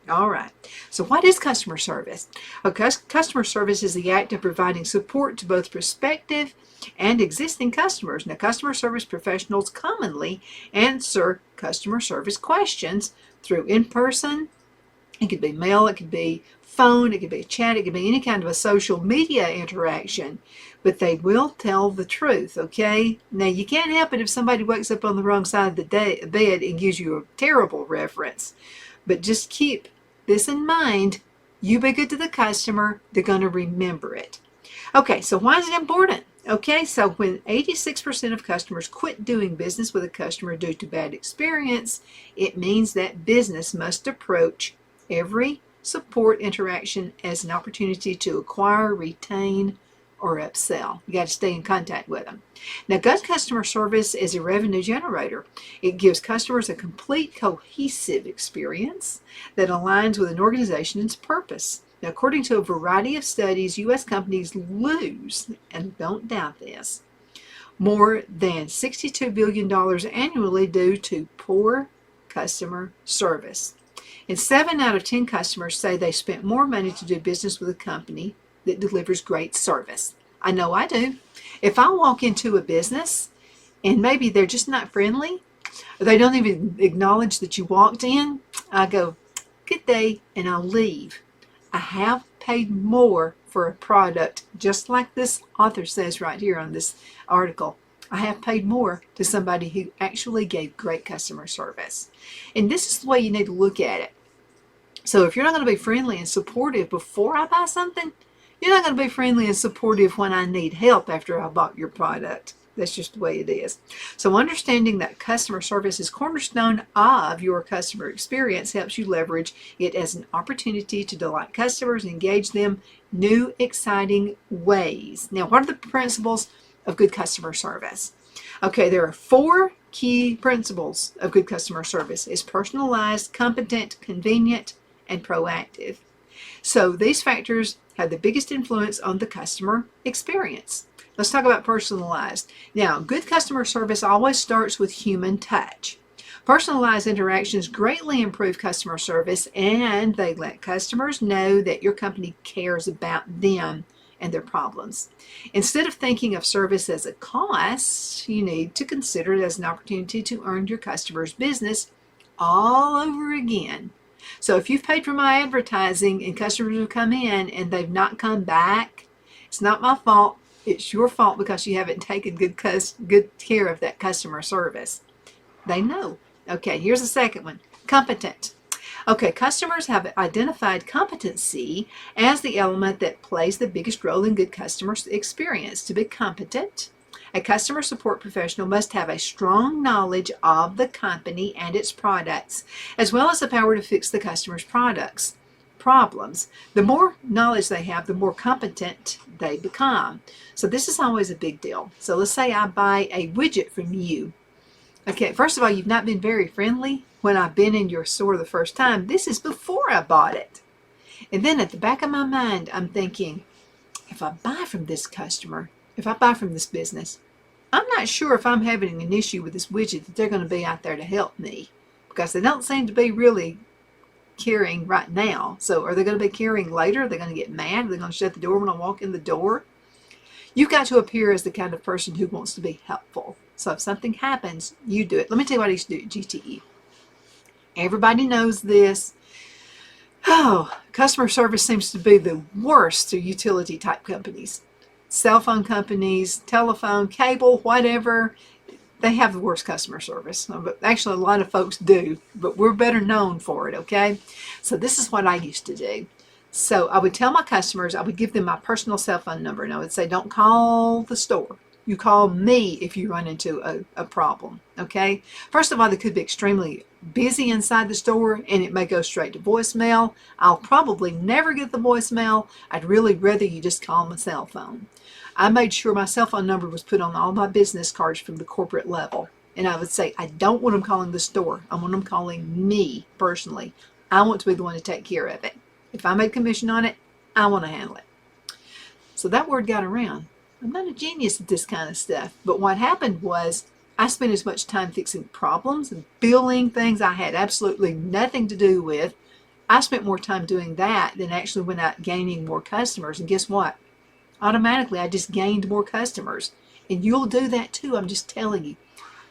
All right. So what is customer service? Okay, customer service is the act of providing support to both prospective and existing customers. Now, customer service professionals commonly answer customer service questions through in-person. It could be mail, it could be phone, it could be chat, it could be any kind of a social media interaction, but they will tell the truth, okay? Now, you can't help it if somebody wakes up on the wrong side of the bed and gives you a terrible reference, but just keep this in mind. You be good to the customer, they're going to remember it. Okay, so why is it important? Okay, so when 86% of customers quit doing business with a customer due to bad experience, it means that business must approach every support interaction as an opportunity to acquire, retain, or upsell. You got to stay in contact with them. Now, good customer service is a revenue generator. It gives customers a complete, cohesive experience that aligns with an organization's purpose. Now, according to a variety of studies, U.S. companies lose, and don't doubt this, more than $62 billion annually due to poor customer service. And 7 out of 10 customers say they spent more money to do business with a company that delivers great service. I know I do. If I walk into a business and maybe they're just not friendly, or they don't even acknowledge that you walked in, I go, good day, and I'll leave. I have paid more for a product, just like this author says right here on this article. I have paid more to somebody who actually gave great customer service. And this is the way you need to look at it. So if you're not going to be friendly and supportive before I buy something, you're not going to be friendly and supportive when I need help after I bought your product. That's just the way it is. So understanding that customer service is cornerstone of your customer experience helps you leverage it as an opportunity to delight customers and engage them new, exciting ways. Now, what are the principles of good customer service? Okay, there are 4 key principles of good customer service. It's personalized, competent, convenient, and proactive. So these factors have the biggest influence on the customer experience. Let's talk about personalized. Now, good customer service always starts with human touch. Personalized interactions greatly improve customer service, and they let customers know that your company cares about them and their problems. Instead of thinking of service as a cost, you need to consider it as an opportunity to earn your customers' business all over again. So if you've paid for my advertising and customers have come in and they've not come back, it's not my fault. It's your fault because you haven't taken good care of that customer service. They know. Okay, here's the second one. Competent. Okay, customers have identified competency as the element that plays the biggest role in good customer experience. To be competent, a customer support professional must have a strong knowledge of the company and its products, as well as the power to fix the customer's problems. The more knowledge they have, the more competent they become. So this is always a big deal. So let's say I buy a widget from you. Okay, first of all, you've not been very friendly when I've been in your store the first time. This is before I bought it. And then at the back of my mind, I'm thinking, if I buy from this customer, if I buy from this business, I'm not sure if I'm having an issue with this widget that they're going to be out there to help me, because they don't seem to be really caring right now. So are they going to be caring later? Are they going to get mad? Are they going to shut the door when I walk in the door? You've got to appear as the kind of person who wants to be helpful. So if something happens, you do it. Let me tell you what I used to do at GTE. Everybody knows this. Oh, customer service seems to be the worst to utility type companies. Cell phone companies, telephone, cable, whatever. They have the worst customer service. But actually, a lot of folks do, but we're better known for it, okay? So this is what I used to do. So I would tell my customers, I would give them my personal cell phone number, and I would say, don't call the store. You call me if you run into a problem, okay? First of all, they could be extremely busy inside the store, and it may go straight to voicemail. I'll probably never get the voicemail. I'd really rather you just call my cell phone. I made sure my cell phone number was put on all my business cards from the corporate level. And I would say, I don't want them calling the store. I want them calling me personally. I want to be the one to take care of it. If I make commission on it, I want to handle it. So that word got around. I'm not a genius at this kind of stuff. But what happened was I spent as much time fixing problems and billing things I had absolutely nothing to do with. I spent more time doing that than actually went out gaining more customers. And guess what? Automatically, I just gained more customers. And you'll do that too. I'm just telling you.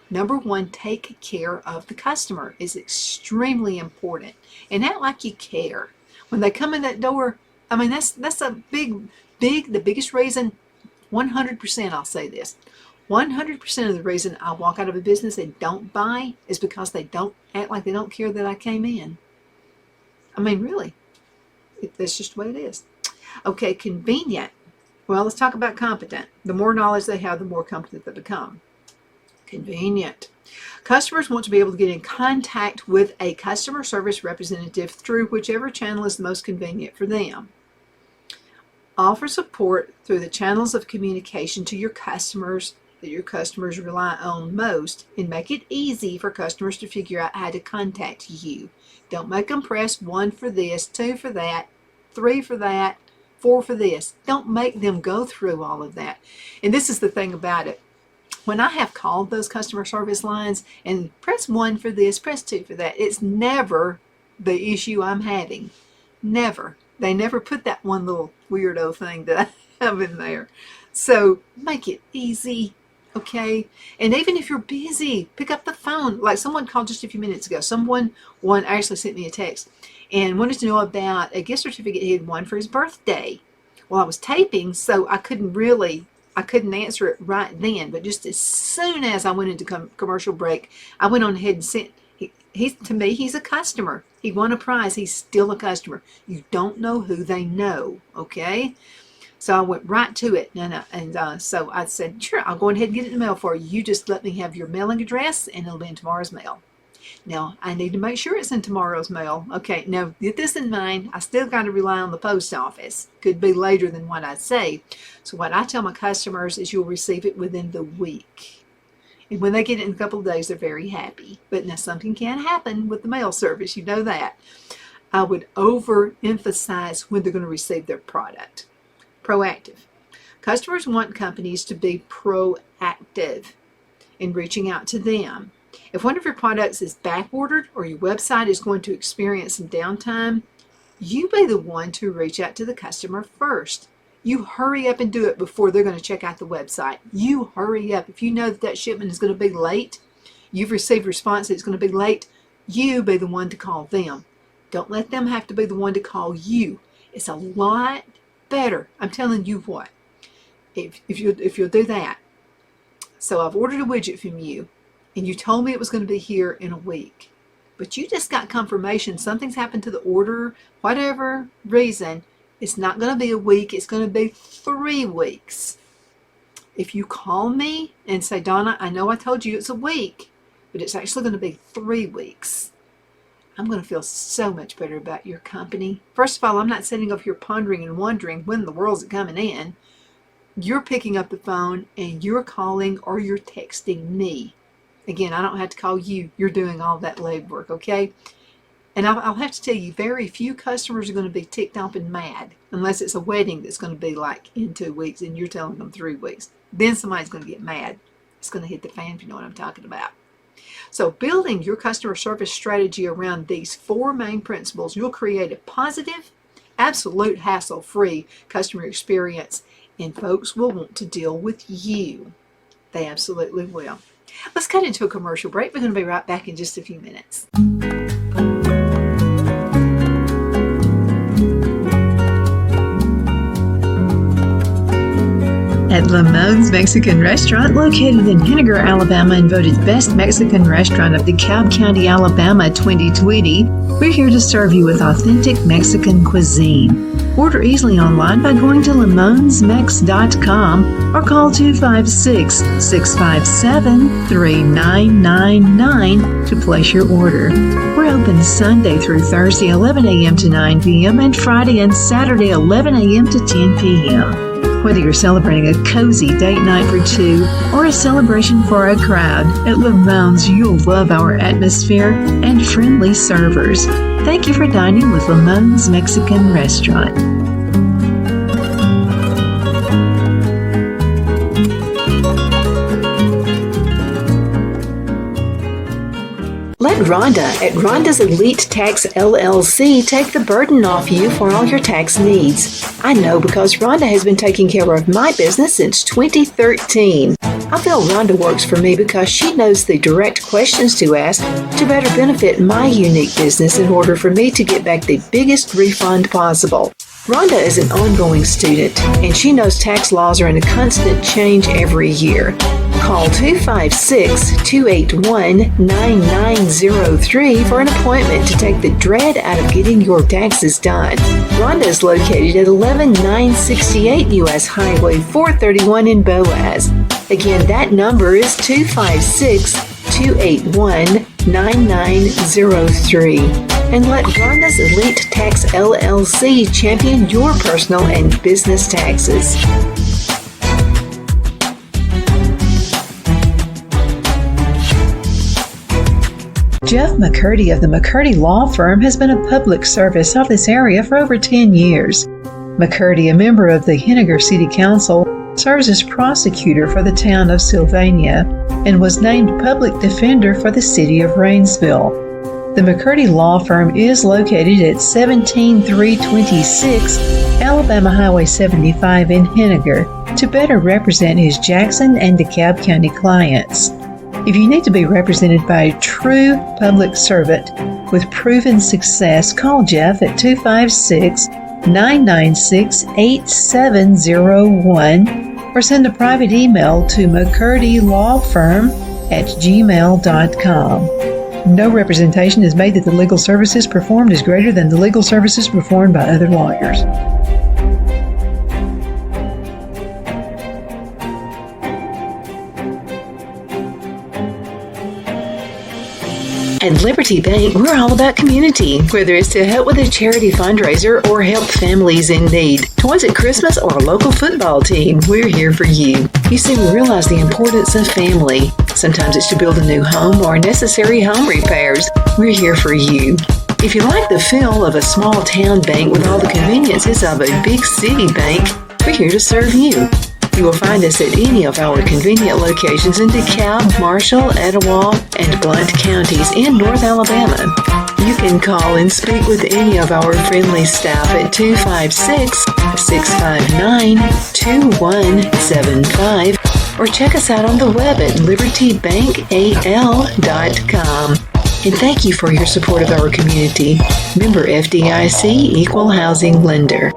Number one, take care of the customer is extremely important. And act like you care. When they come in that door, I mean, that's a the biggest reason, 100%, I'll say this. 100% of the reason I walk out of a business and don't buy is because they don't act like they don't care that I came in. I mean, really. That's just the way it is. Okay, convenient. Well, let's talk about competent. The more knowledge they have, the more competent they become. Convenient. Customers want to be able to get in contact with a customer service representative through whichever channel is the most convenient for them. Offer support through the channels of communication to your customers that your customers rely on most, and make it easy for customers to figure out how to contact you. Don't make them press 1 for this, 2 for that, 3 for that, 4 for this. Don't make them go through all of that. And this is the thing about it. When I have called those customer service lines and press 1 for this, press 2 for that, it's never the issue I'm having. Never. They never put that one little weirdo thing that I have in there. So make it easy, okay? And even if you're busy, pick up the phone. Like someone called just a few minutes ago. Someone actually sent me a text and wanted to know about a gift certificate he had won for his birthday. Well, I was taping, so I couldn't answer it right then. But just as soon as I went into commercial break, I went on ahead and sent. To me, he's a customer. He won a prize. He's still a customer. You don't know who they know, okay? So I went right to it. So I said, sure, I'll go ahead and get it in the mail for you. You just let me have your mailing address, and it'll be in tomorrow's mail. Now, I need to make sure it's in tomorrow's mail. Okay, now, get this in mind. I still got to rely on the post office. Could be later than what I say. So what I tell my customers is you'll receive it within the week. And when they get it in a couple of days, they're very happy. But now something can happen with the mail service. You know that. I would overemphasize when they're going to receive their product. Proactive. Customers want companies to be proactive in reaching out to them. If one of your products is backordered or your website is going to experience some downtime, you be the one to reach out to the customer first. You hurry up and do it before they're going to check out the website. You hurry up. If you know that that shipment is going to be late, you've received response that it's going to be late, you be the one to call them. Don't let them have to be the one to call you. It's a lot better. I'm telling you what. If you'll do that. So I've ordered a widget from you, and you told me it was going to be here in a week. But you just got confirmation something's happened to the order, whatever reason. It's not going to be a week. It's going to be 3 weeks. If you call me and say, Donna, I know I told you it's a week, but it's actually going to be 3 weeks, I'm going to feel so much better about your company. First of all, I'm not sitting over here pondering and wondering when in the world is it coming in. You're picking up the phone and you're calling or you're texting me. Again, I don't have to call you. You're doing all that legwork, okay? And I'll have to tell you, very few customers are going to be ticked off and mad unless it's a wedding that's going to be like in 2 weeks and you're telling them 3 weeks. Then somebody's going to get mad. It's going to hit the fan, if you know what I'm talking about. So building your customer service strategy around these 4 main principles, you'll create a positive, absolute hassle-free customer experience, and folks will want to deal with you. They absolutely will. Let's cut into a commercial break. We're going to be right back in just a few minutes. At Lamone's Mexican Restaurant, located in Henniger, Alabama, and voted Best Mexican Restaurant of DeKalb County, Alabama 2020, we're here to serve you with authentic Mexican cuisine. Order easily online by going to lamonsmex.com or call 256-657-3999 to place your order. We're open Sunday through Thursday 11 a.m. to 9 p.m. and Friday and Saturday 11 a.m. to 10 p.m. Whether you're celebrating a cozy date night for 2 or a celebration for a crowd, at Lamone's you'll love our atmosphere and friendly servers. Thank you for dining with Lamone's Mexican Restaurant. Let Rhonda at Rhonda's Elite Tax LLC take the burden off you for all your tax needs. I know because Rhonda has been taking care of my business since 2013. I feel Rhonda works for me because she knows the direct questions to ask to better benefit my unique business in order for me to get back the biggest refund possible. Rhonda is an ongoing student, and she knows tax laws are in a constant change every year. Call 256-281-9903 for an appointment to take the dread out of getting your taxes done. Rhonda is located at 11968 U.S. Highway 431 in Boaz. Again, that number is 256-281-9903. And let Rhonda's Elite Tax LLC champion your personal and business taxes. Jeff McCurdy of the McCurdy Law Firm has been a public service of this area for over 10 years. McCurdy, a member of the Henniger City Council, serves as prosecutor for the town of Sylvania and was named public defender for the city of Rainsville. The McCurdy Law Firm is located at 17326 Alabama Highway 75 in Henniger to better represent his Jackson and DeKalb County clients. If you need to be represented by a true public servant with proven success, call Jeff at 256-996-8701 or send a private email to mccurdylawfirm@gmail.com. No representation is made that the legal services performed is greater than the legal services performed by other lawyers. At Liberty Bank, we're all about community, whether it's to help with a charity fundraiser or help families in need. Toys at Christmas or a local football team, we're here for you. You see, we realize the importance of family. Sometimes it's to build a new home or necessary home repairs. We're here for you. If you like the feel of a small town bank with all the conveniences of a big city bank, we're here to serve you. You will find us at any of our convenient locations in DeKalb, Marshall, Etowah, and Blount counties in North Alabama. You can call and speak with any of our friendly staff at 256-659-2175 or check us out on the web at libertybankal.com. And thank you for your support of our community. Member FDIC Equal Housing Lender.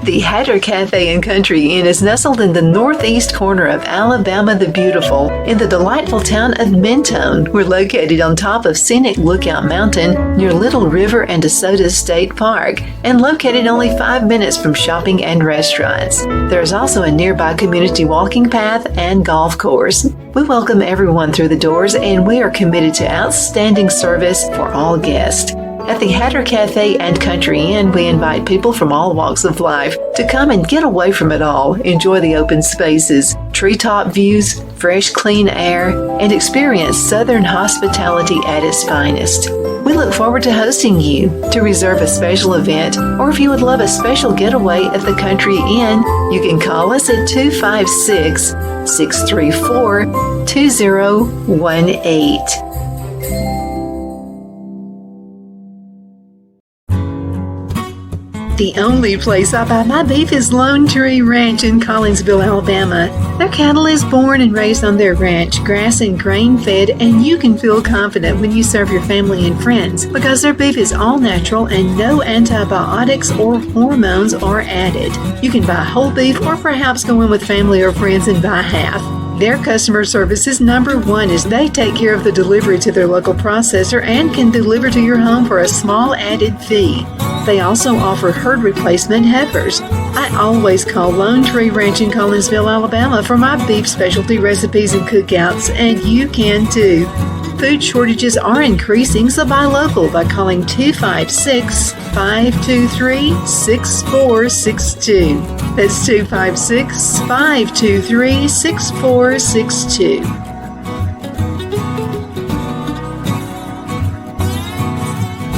The Hatter Cafe and Country Inn is nestled in the northeast corner of Alabama the Beautiful in the delightful town of Mentone. We're located on top of scenic Lookout Mountain near Little River and DeSoto State Park and located only 5 minutes from shopping and restaurants. There is also a nearby community walking path and golf course. We welcome everyone through the doors and we are committed to outstanding service for all guests. At the Hatter Cafe and Country Inn, we invite people from all walks of life to come and get away from it all, enjoy the open spaces, treetop views, fresh, clean air, and experience Southern hospitality at its finest. We look forward to hosting you. To reserve a special event, or if you would love a special getaway at the Country Inn, you can call us at 256-634-2018. The only place I buy my beef is Lone Tree Ranch in Collinsville, Alabama. Their cattle is born and raised on their ranch, grass and grain fed, and you can feel confident when you serve your family and friends because their beef is all natural and no antibiotics or hormones are added. You can buy whole beef or perhaps go in with family or friends and buy half. Their customer service is number one as they take care of the delivery to their local processor and can deliver to your home for a small added fee. They also offer herd replacement heifers. I always call Lone Tree Ranch in Collinsville, Alabama for my beef specialty recipes and cookouts, and you can too. Food shortages are increasing, so buy local by calling 256-523-6462. That's 256-523-6462.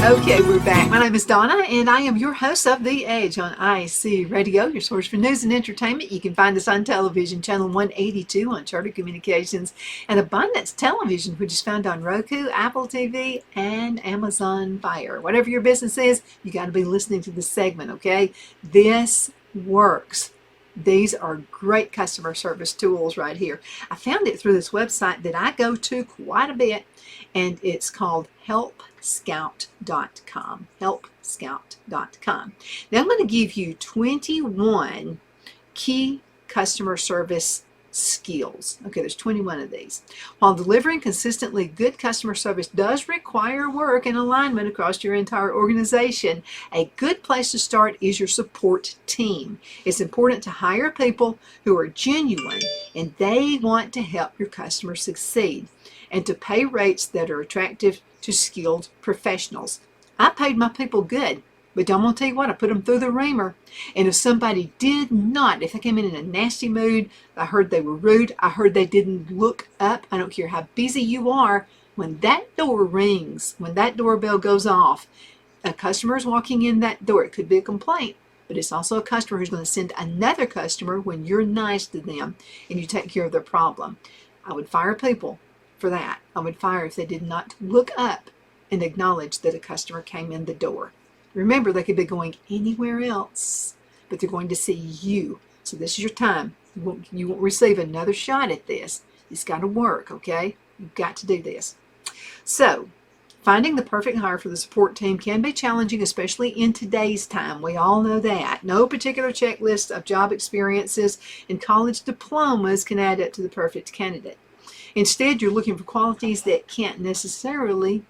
Okay, we're back. My name is Donna, and I am your host of The Edge on IC Radio, your source for news and entertainment. You can find us on television, channel 182 on Charter Communications, and Abundance Television, which is found on Roku, Apple TV, and Amazon Fire. Whatever your business is, you got to be listening to this segment, okay? This works. These are great customer service tools right here. I found it through this website that I go to quite a bit, and it's called helpscout.com. helpscout.com. Now I'm going to give you 21 key customer service skills. Okay, there's 21 of these. While delivering consistently good customer service does require work and alignment across your entire organization, a good place to start is your support team. It's important to hire people who are genuine and they want to help your customers succeed, and to pay rates that are attractive to skilled professionals. I paid my people good, but I'm going to tell you what, I put them through the ringer. And if somebody did not, if they came in a nasty mood, I heard they were rude, I heard they didn't look up, I don't care how busy you are, when that door rings, when that doorbell goes off, a customer is walking in that door. It could be a complaint, but it's also a customer who's going to send another customer when you're nice to them and you take care of their problem. I would fire people for that. I would fire if they did not look up and acknowledge that a customer came in the door. Remember, they could be going anywhere else, but they're going to see you. So this is your time. You won't receive another shot at this. It's got to work, okay? You've got to do this. So, finding the perfect hire for the support team can be challenging, especially in today's time. We all know that. No particular checklist of job experiences and college diplomas can add up to the perfect candidate. Instead, you're looking for qualities that can't necessarily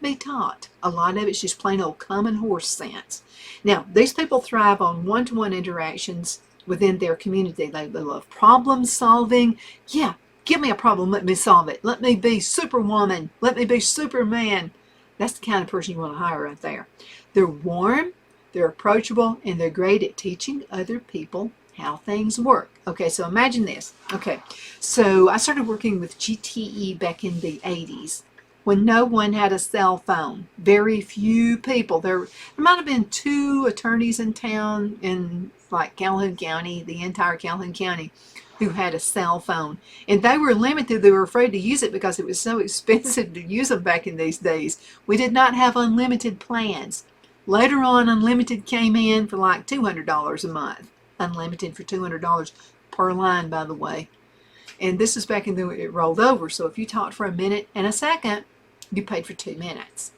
be taught. A lot of it's just plain old common horse sense. Now, these people thrive on one-to-one interactions within their community. They love problem solving. Yeah, give me a problem, let me solve it. Let me be Superwoman. Let me be Superman. That's the kind of person you want to hire right there. They're warm, they're approachable, and they're great at teaching other people how things work. Okay, so imagine this. Okay, so I started working with GTE back in the 80s. when no one had a cell phone. Very few people. There might have been 2 attorneys in town in like Calhoun County, the entire Calhoun County, who had a cell phone. And they were limited. They were afraid to use it because it was so expensive to use them back in these days. We did not have unlimited plans. Later on, unlimited came in for like $200 a month. Unlimited for $200 per line, by the way. And this is back in the it rolled over. So if you talked for a minute and a second, you paid for 2 minutes.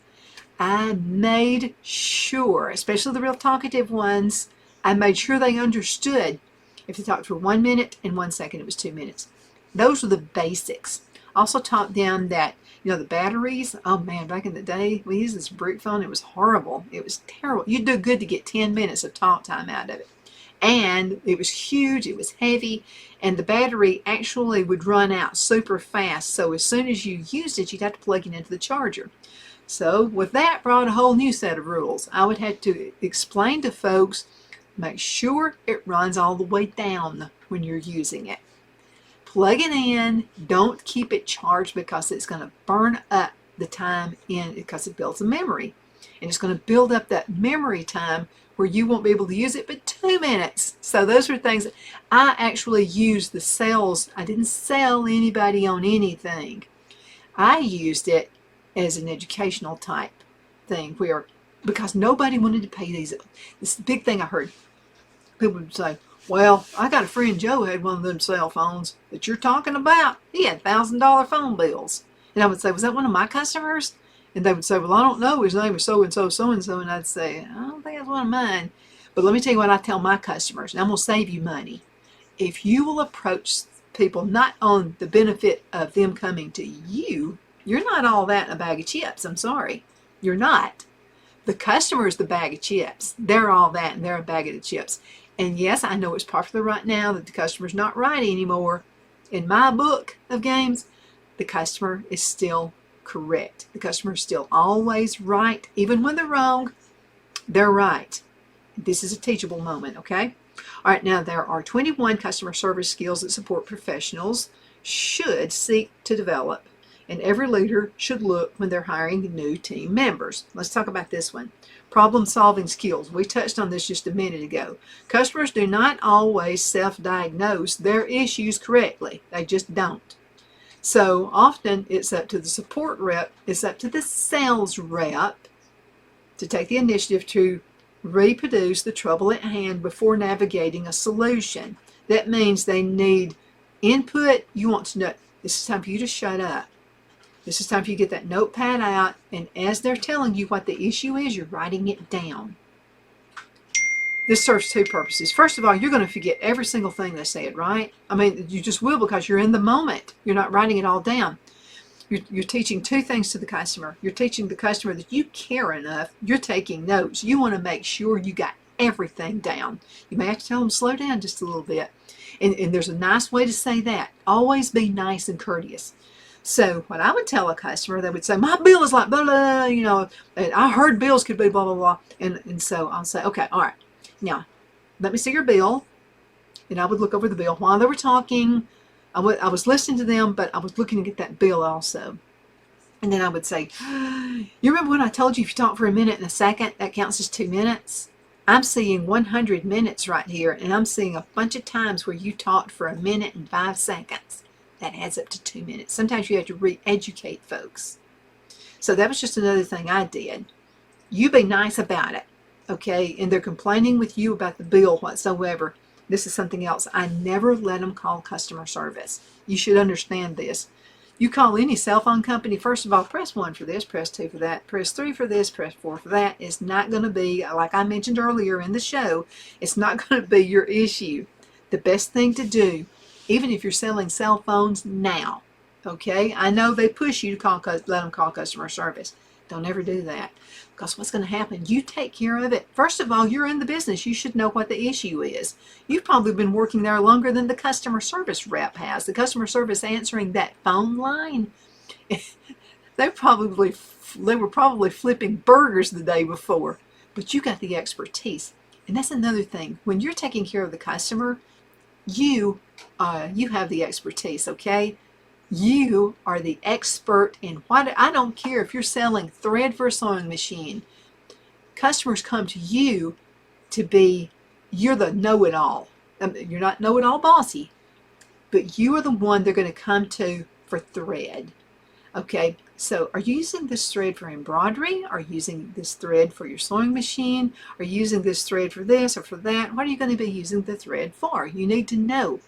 I made sure, especially the real talkative ones, I made sure they understood. If they talked for 1 minute and 1 second, it was 2 minutes. Those were the basics. Also taught them that, the batteries, oh man, back in the day, we used this brick phone. It was horrible. It was terrible. You'd do good to get 10 minutes of talk time out of it. And it was huge, it was heavy, and the battery actually would run out super fast. So as soon as you used it, you'd have to plug it into the charger. So with that brought a whole new set of rules. I would have to explain to folks, make sure it runs all the way down when you're using it. Plug it in, don't keep it charged because it's going to burn up the time in because it builds a memory. And it's going to build up that memory time where you won't be able to use it but 2 minutes. So those are things that I actually used the sales. I didn't sell anybody on anything. I used it as an educational type thing where, because nobody wanted to pay these. This big thing I heard. People would say, well, I got a friend Joe had one of them cell phones that you're talking about. He had $1,000 phone bills. And I would say, was that one of my customers? And they would say, well, I don't know. His name is so-and-so, so-and-so. And I'd say, I don't think that's one of mine. But let me tell you what I tell my customers, and I'm going to save you money. If you will approach people not on the benefit of them coming to you, you're not all that in a bag of chips. I'm sorry. You're not. The customer is the bag of chips. They're all that, and they're a bag of the chips. And yes, I know it's popular right now that the customer's not right anymore. In my book of games, the customer is still correct. The customer is still always right. Even when they're wrong, they're right. This is a teachable moment, okay? All right, now there are 21 customer service skills that support professionals should seek to develop, and every leader should look when they're hiring new team members. Let's talk about this one. Problem-solving skills. We touched on this just a minute ago. Customers do not always self-diagnose their issues correctly. They just don't. So often it's up to the support rep, it's up to the sales rep to take the initiative to reproduce the trouble at hand before navigating a solution. That means they need input. You want to know, this is time for you to shut up. This is time for you to get that notepad out, and as they're telling you what the issue is, you're writing it down. This serves 2 purposes. First of all, you're going to forget every single thing they said, right? I mean, you just will because you're in the moment. You're not writing it all down. You're teaching 2 things to the customer. You're teaching the customer that you care enough. You're taking notes. You want to make sure you got everything down. You may have to tell them slow down just a little bit. And there's a nice way to say that. Always be nice and courteous. So what I would tell a customer, they would say, my bill is like blah, blah, and I heard bills could be blah, blah, blah. And so I'll say, okay, all right. Now, let me see your bill. And I would look over the bill while they were talking. I was listening to them, but I was looking to get that bill also. And then I would say, you remember when I told you if you talk for a minute and a second, that counts as 2 minutes? I'm seeing 100 minutes right here, and I'm seeing a bunch of times where you talked for a minute and 5 seconds. That adds up to 2 minutes. Sometimes you have to re-educate folks. So that was just another thing I did. You be nice about it, okay? And they're complaining with you about the bill whatsoever. This is something else. I never let them call customer service. You should understand this. You call any cell phone company, first of all, press 1 for this, press 2 for that, press 3 for this, press 4 for that. It's not going to be, like I mentioned earlier in the show, it's not going to be your issue. The best thing to do, even if you're selling cell phones now, okay? I know they push you to let them call customer service. Don't ever do that. Because what's going to happen? You take care of it. First of all, you're in the business. You should know what the issue is. You've probably been working there longer than the customer service rep has. The customer service answering that phone line, they were probably flipping burgers the day before. But you got the expertise. And that's another thing. When you're taking care of the customer, you have the expertise, okay? You are the expert in what. I don't care if you're selling thread for a sewing machine. Customers come to you to be, you're the know-it-all. You're not know-it-all bossy, but you are the one they're going to come to for thread. Okay, so are you using this thread for embroidery? Are you using this thread for your sewing machine? Are you using this thread for this or for that? What are you going to be using the thread for? You need to know,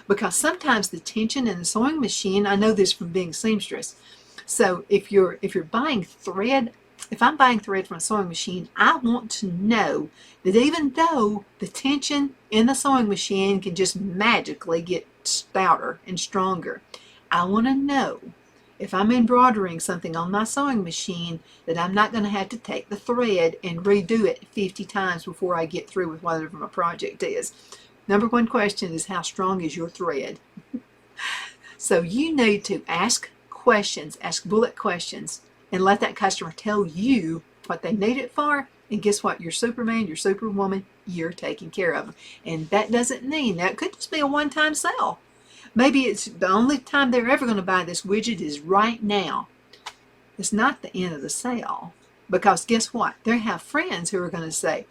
because sometimes the tension in the sewing machine, I know this from being seamstress. So if you're buying thread, if I'm buying thread from a sewing machine, I want to know that even though the tension in the sewing machine can just magically get stouter and stronger, I want to know if I'm embroidering something on my sewing machine that I'm not going to have to take the thread and redo it 50 times before I get through with whatever my project is. Number one question is, how strong is your thread? So you need to ask questions, ask bullet questions, and let that customer tell you what they need it for. And guess what? You're Superman, you're Superwoman, you're taking care of them. And that doesn't mean that. It could just be a one-time sale. Maybe it's the only time they're ever going to buy this widget is right now. It's not the end of the sale. Because guess what? They have friends who are going to say,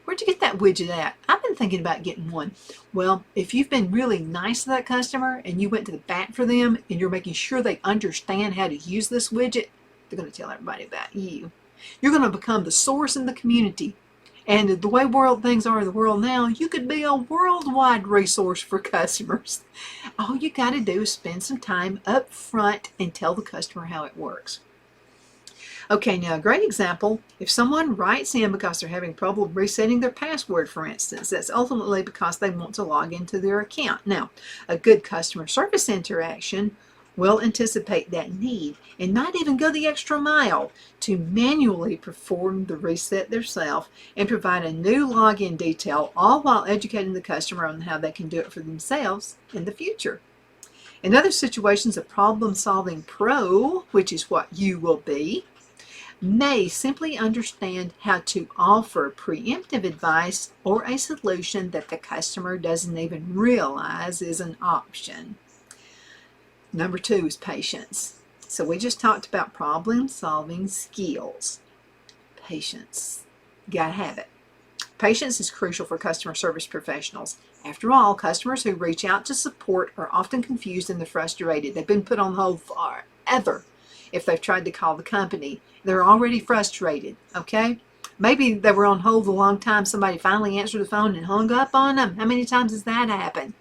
where'd you get that widget at? I've been thinking about getting one. Well, if you've been really nice to that customer and you went to the bat for them and you're making sure they understand how to use this widget, they're going to tell everybody about you. You're going to become the source in the community. And the way things are in the world now, you could be a worldwide resource for customers. All you got to do is spend some time up front and tell the customer how it works. Okay, now a great example, if someone writes in because they're having trouble resetting their password, for instance, that's ultimately because they want to log into their account. Now, a good customer service interaction will anticipate that need and might even go the extra mile to manually perform the reset themselves and provide a new login detail, all while educating the customer on how they can do it for themselves in the future. In other situations, a problem-solving pro, which is what you will be, may simply understand how to offer preemptive advice or a solution that the customer doesn't even realize is an option. Number 2 is patience. So we just talked about problem-solving skills. Patience. You gotta have it. Patience is crucial for customer service professionals. After all, customers who reach out to support are often confused and they're frustrated. They've been put on hold forever. If they've tried to call the company, they're already frustrated, okay? Maybe they were on hold a long time. Somebody finally answered the phone and hung up on them. How many times has that happened?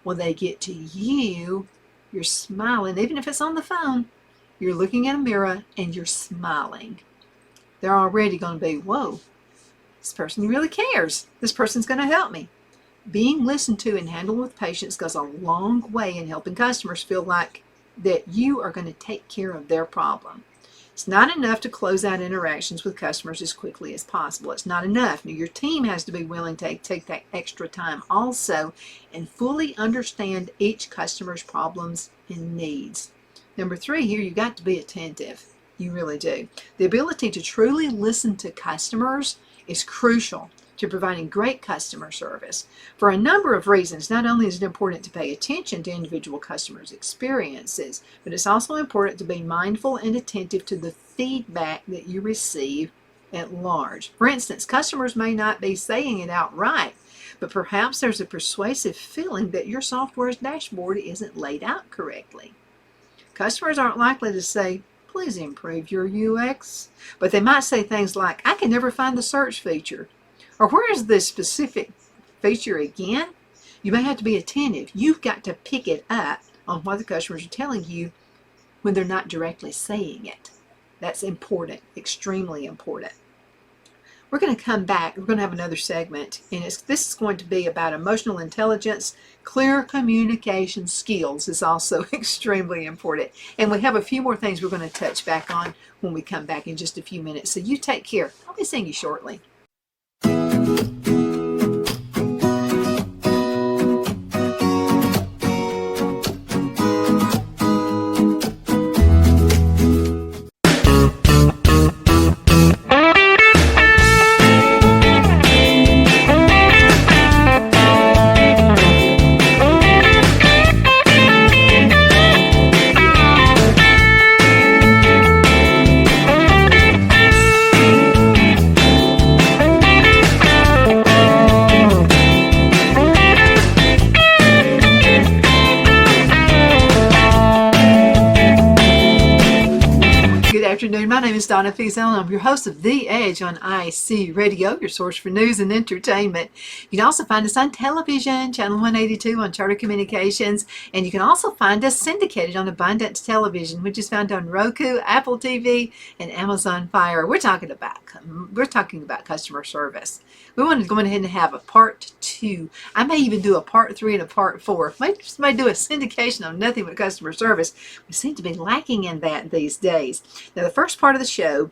When they get to you, you're smiling. Even if it's on the phone, you're looking in a mirror and you're smiling. They're already going to be, whoa, this person really cares. This person's going to help me. Being listened to and handled with patience goes a long way in helping customers feel like that you are going to take care of their problem. It's not enough to close out interactions with customers as quickly as possible. It's not enough. Now, your team has to be willing to take that extra time also and fully understand each customer's problems and needs. Number 3 here, you got to be attentive. You really do. The ability to truly listen to customers is crucial to providing great customer service. For a number of reasons, not only is it important to pay attention to individual customers' experiences, but it's also important to be mindful and attentive to the feedback that you receive at large. For instance, customers may not be saying it outright, but perhaps there's a persuasive feeling that your software's dashboard isn't laid out correctly. Customers aren't likely to say, please improve your UX, but they might say things like, I can never find the search feature. Or where is this specific feature again? You may have to be attentive. You've got to pick it up on what the customers are telling you when they're not directly saying it. That's important, extremely important. We're going to come back. We're going to have another segment, and this is going to be about emotional intelligence. Clear communication skills is also extremely important. And we have a few more things we're going to touch back on when we come back in just a few minutes. So you take care. I'll be seeing you shortly. afternoon. My name is Donna and I'm your host of The Edge on IC Radio, your source for news and entertainment. You can also find us on television, Channel 182 on Charter Communications, and you can also find us syndicated on Abundance Television, which is found on Roku, Apple TV, and Amazon Fire. We're talking about customer service. We want to go ahead and have a part 2. I may even do a part 3 and a part 4. May do a syndication on nothing but customer service. We seem to be lacking in that these days. Now, the first part of the show,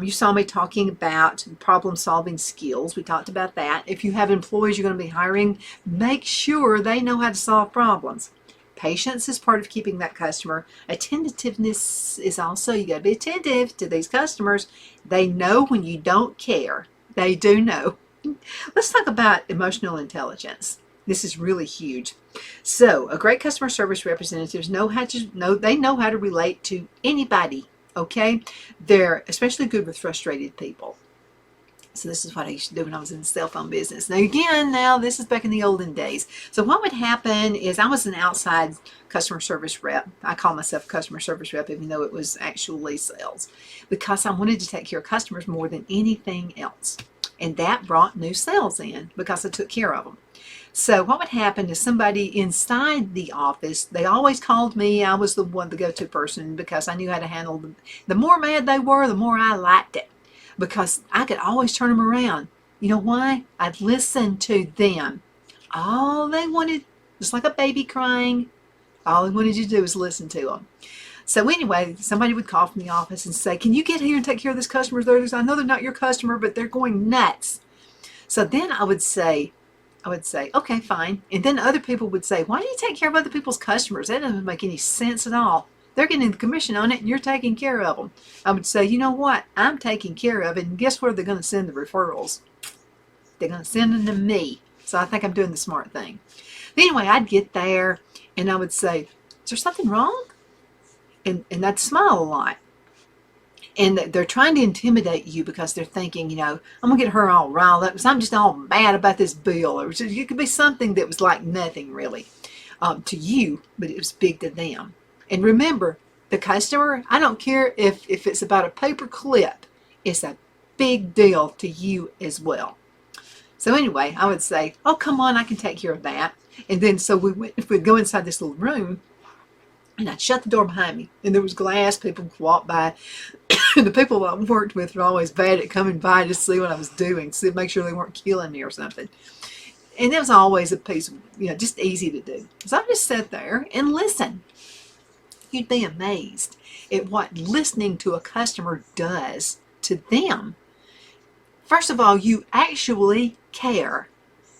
you saw me talking about problem-solving skills. We talked about that. If you have employees you're going to be hiring, make sure they know how to solve problems. Patience is part of keeping that customer. Attentiveness is also, you got to be attentive to these customers. They know when you don't care. They do know. Let's talk about emotional intelligence. This is really huge. So, a great customer service representatives know how to relate to anybody. Okay, they're especially good with frustrated people. So this is what I used to do when I was in the cell phone business. Now this is back in the olden days. So what would happen is I was an outside customer service rep. I call myself a customer service rep even though it was actually sales, because I wanted to take care of customers more than anything else. And that brought new sales in because I took care of them. So what would happen is somebody inside the office, they always called me. I was the go-to person because I knew how to handle them. The more mad they were, the more I liked it, because I could always turn them around. You know why? I'd listen to them. All they wanted, just like a baby crying, all they wanted you to do was listen to them. So anyway, somebody would call from the office and say, can you get here and take care of this customer? I know they're not your customer, but they're going nuts. So then I would say, okay, fine. And then other people would say, why do you take care of other people's customers? That doesn't make any sense at all. They're getting the commission on it and you're taking care of them. I would say, you know what? I'm taking care of it. And guess where they're going to send the referrals? They're going to send them to me. So I think I'm doing the smart thing. But anyway, I'd get there and I would say, is there something wrong? And I'd smile a lot. And they're trying to intimidate you because they're thinking, I'm going to get her all riled up because I'm just all mad about this bill. Or it could be something that was like nothing really to you, but it was big to them. And remember, the customer, I don't care if it's about a paper clip, it's a big deal to you as well. So anyway, I would say, oh, come on, I can take care of that. And then so we'd go inside this little room, and I'd shut the door behind me, and there was glass. People would walk by. And the people I worked with were always bad at coming by to see what I was doing, to make sure they weren't killing me or something. And that was always a piece of, just easy to do. So I just sat there and listened. You'd be amazed at what listening to a customer does to them. First of all, you actually care.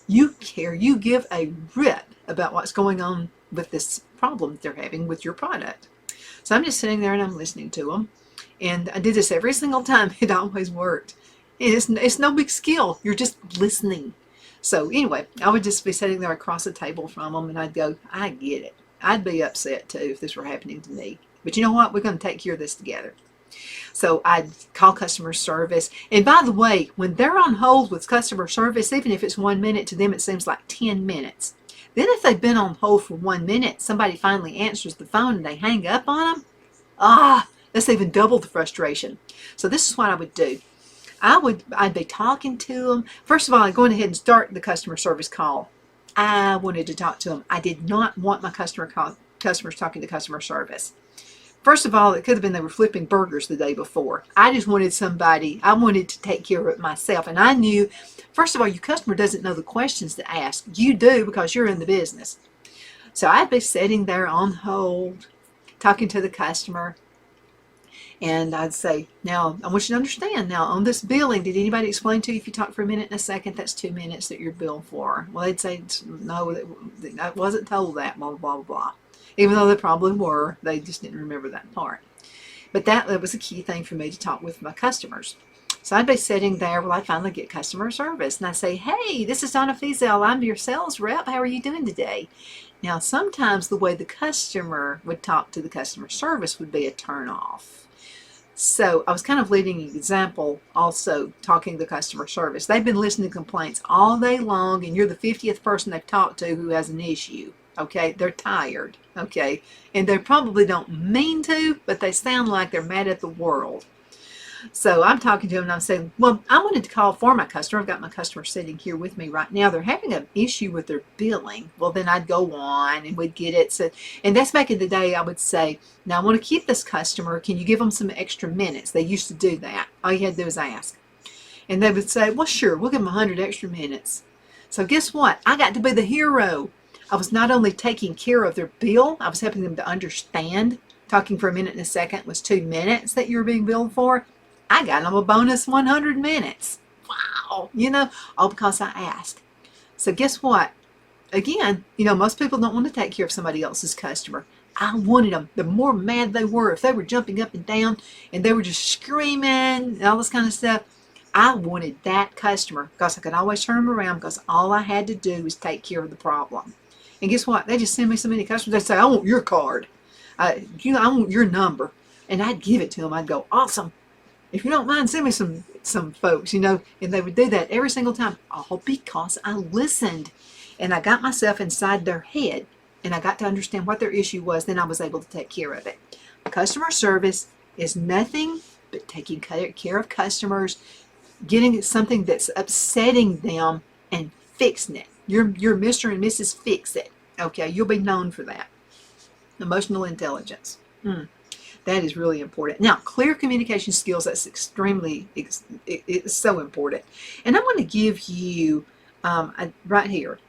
You care. You give a rip about what's going on with this problem that they're having with your product. So I'm just sitting there and I'm listening to them. And I did this every single time. It always worked. It's no big skill. You're just listening. So anyway, I would just be sitting there across the table from them and I'd go, I get it. I'd be upset too if this were happening to me. But you know what? We're going to take care of this together. So I'd call customer service. And by the way, when they're on hold with customer service, even if it's 1 minute, to them it seems like 10 minutes. Then if they've been on hold for 1 minute, somebody finally answers the phone and they hang up on them, that's even double the frustration. So this is what I would do. I'd be talking to them. First of all, I'd go ahead and start the customer service call. I wanted to talk to them. I did not want my customers talking to customer service. First of all, it could have been they were flipping burgers the day before. I just wanted I wanted to take care of it myself. And I knew, first of all, your customer doesn't know the questions to ask. You do, because you're in the business. So I'd be sitting there on hold, talking to the customer. And I'd say, now, I want you to understand, now, on this billing, did anybody explain to you if you talk for a minute and a second, that's 2 minutes that you're billed for? Well, they'd say, no, I wasn't told that, blah, blah, blah, blah. Even though they probably were, they just didn't remember that part. But that was a key thing for me to talk with my customers. So I'd be sitting there, I finally get customer service. And I say, hey, this is Donna Fiesel. I'm your sales rep. How are you doing today? Now, sometimes the way the customer would talk to the customer service would be a turn-off. So I was kind of leading an example, also talking to customer service. They've been listening to complaints all day long, and you're the 50th person they've talked to who has an issue. Okay, they're tired. Okay, and they probably don't mean to, but they sound like they're mad at the world. So I'm talking to them and I'm saying, well, I wanted to call for my customer. I've got my customer sitting here with me right now. They're having an issue with their billing. Well, then I'd go on and we'd get it. So, and that's back in the day, I would say, now I want to keep this customer. Can you give them some extra minutes? They used to do that. All you had to do was ask. And they would say, well, sure, we'll give them 100 extra minutes. So guess what? I got to be the hero. I was not only taking care of their bill, I was helping them to understand. Talking for a minute and a second was 2 minutes that you were being billed for. I got them a bonus 100 minutes. Wow. All because I asked. So guess what? Again, most people don't want to take care of somebody else's customer. I wanted them. The more mad they were, if they were jumping up and down and they were just screaming and all this kind of stuff, I wanted that customer because I could always turn them around because all I had to do was take care of the problem. And guess what? They just send me so many customers. They say, I want your card. I want your number. And I'd give it to them. I'd go, awesome. If you don't mind, send me some folks, and they would do that every single time, all because I listened and I got myself inside their head and I got to understand what their issue was. Then I was able to take care of it. Customer service is nothing but taking care of customers, getting something that's upsetting them and fixing it. You're Mr. and Mrs. Fix It. Okay, you'll be known for that. Emotional intelligence. That is really important. Now, clear communication skills, that's it's so important. And I'm going to give you, right here,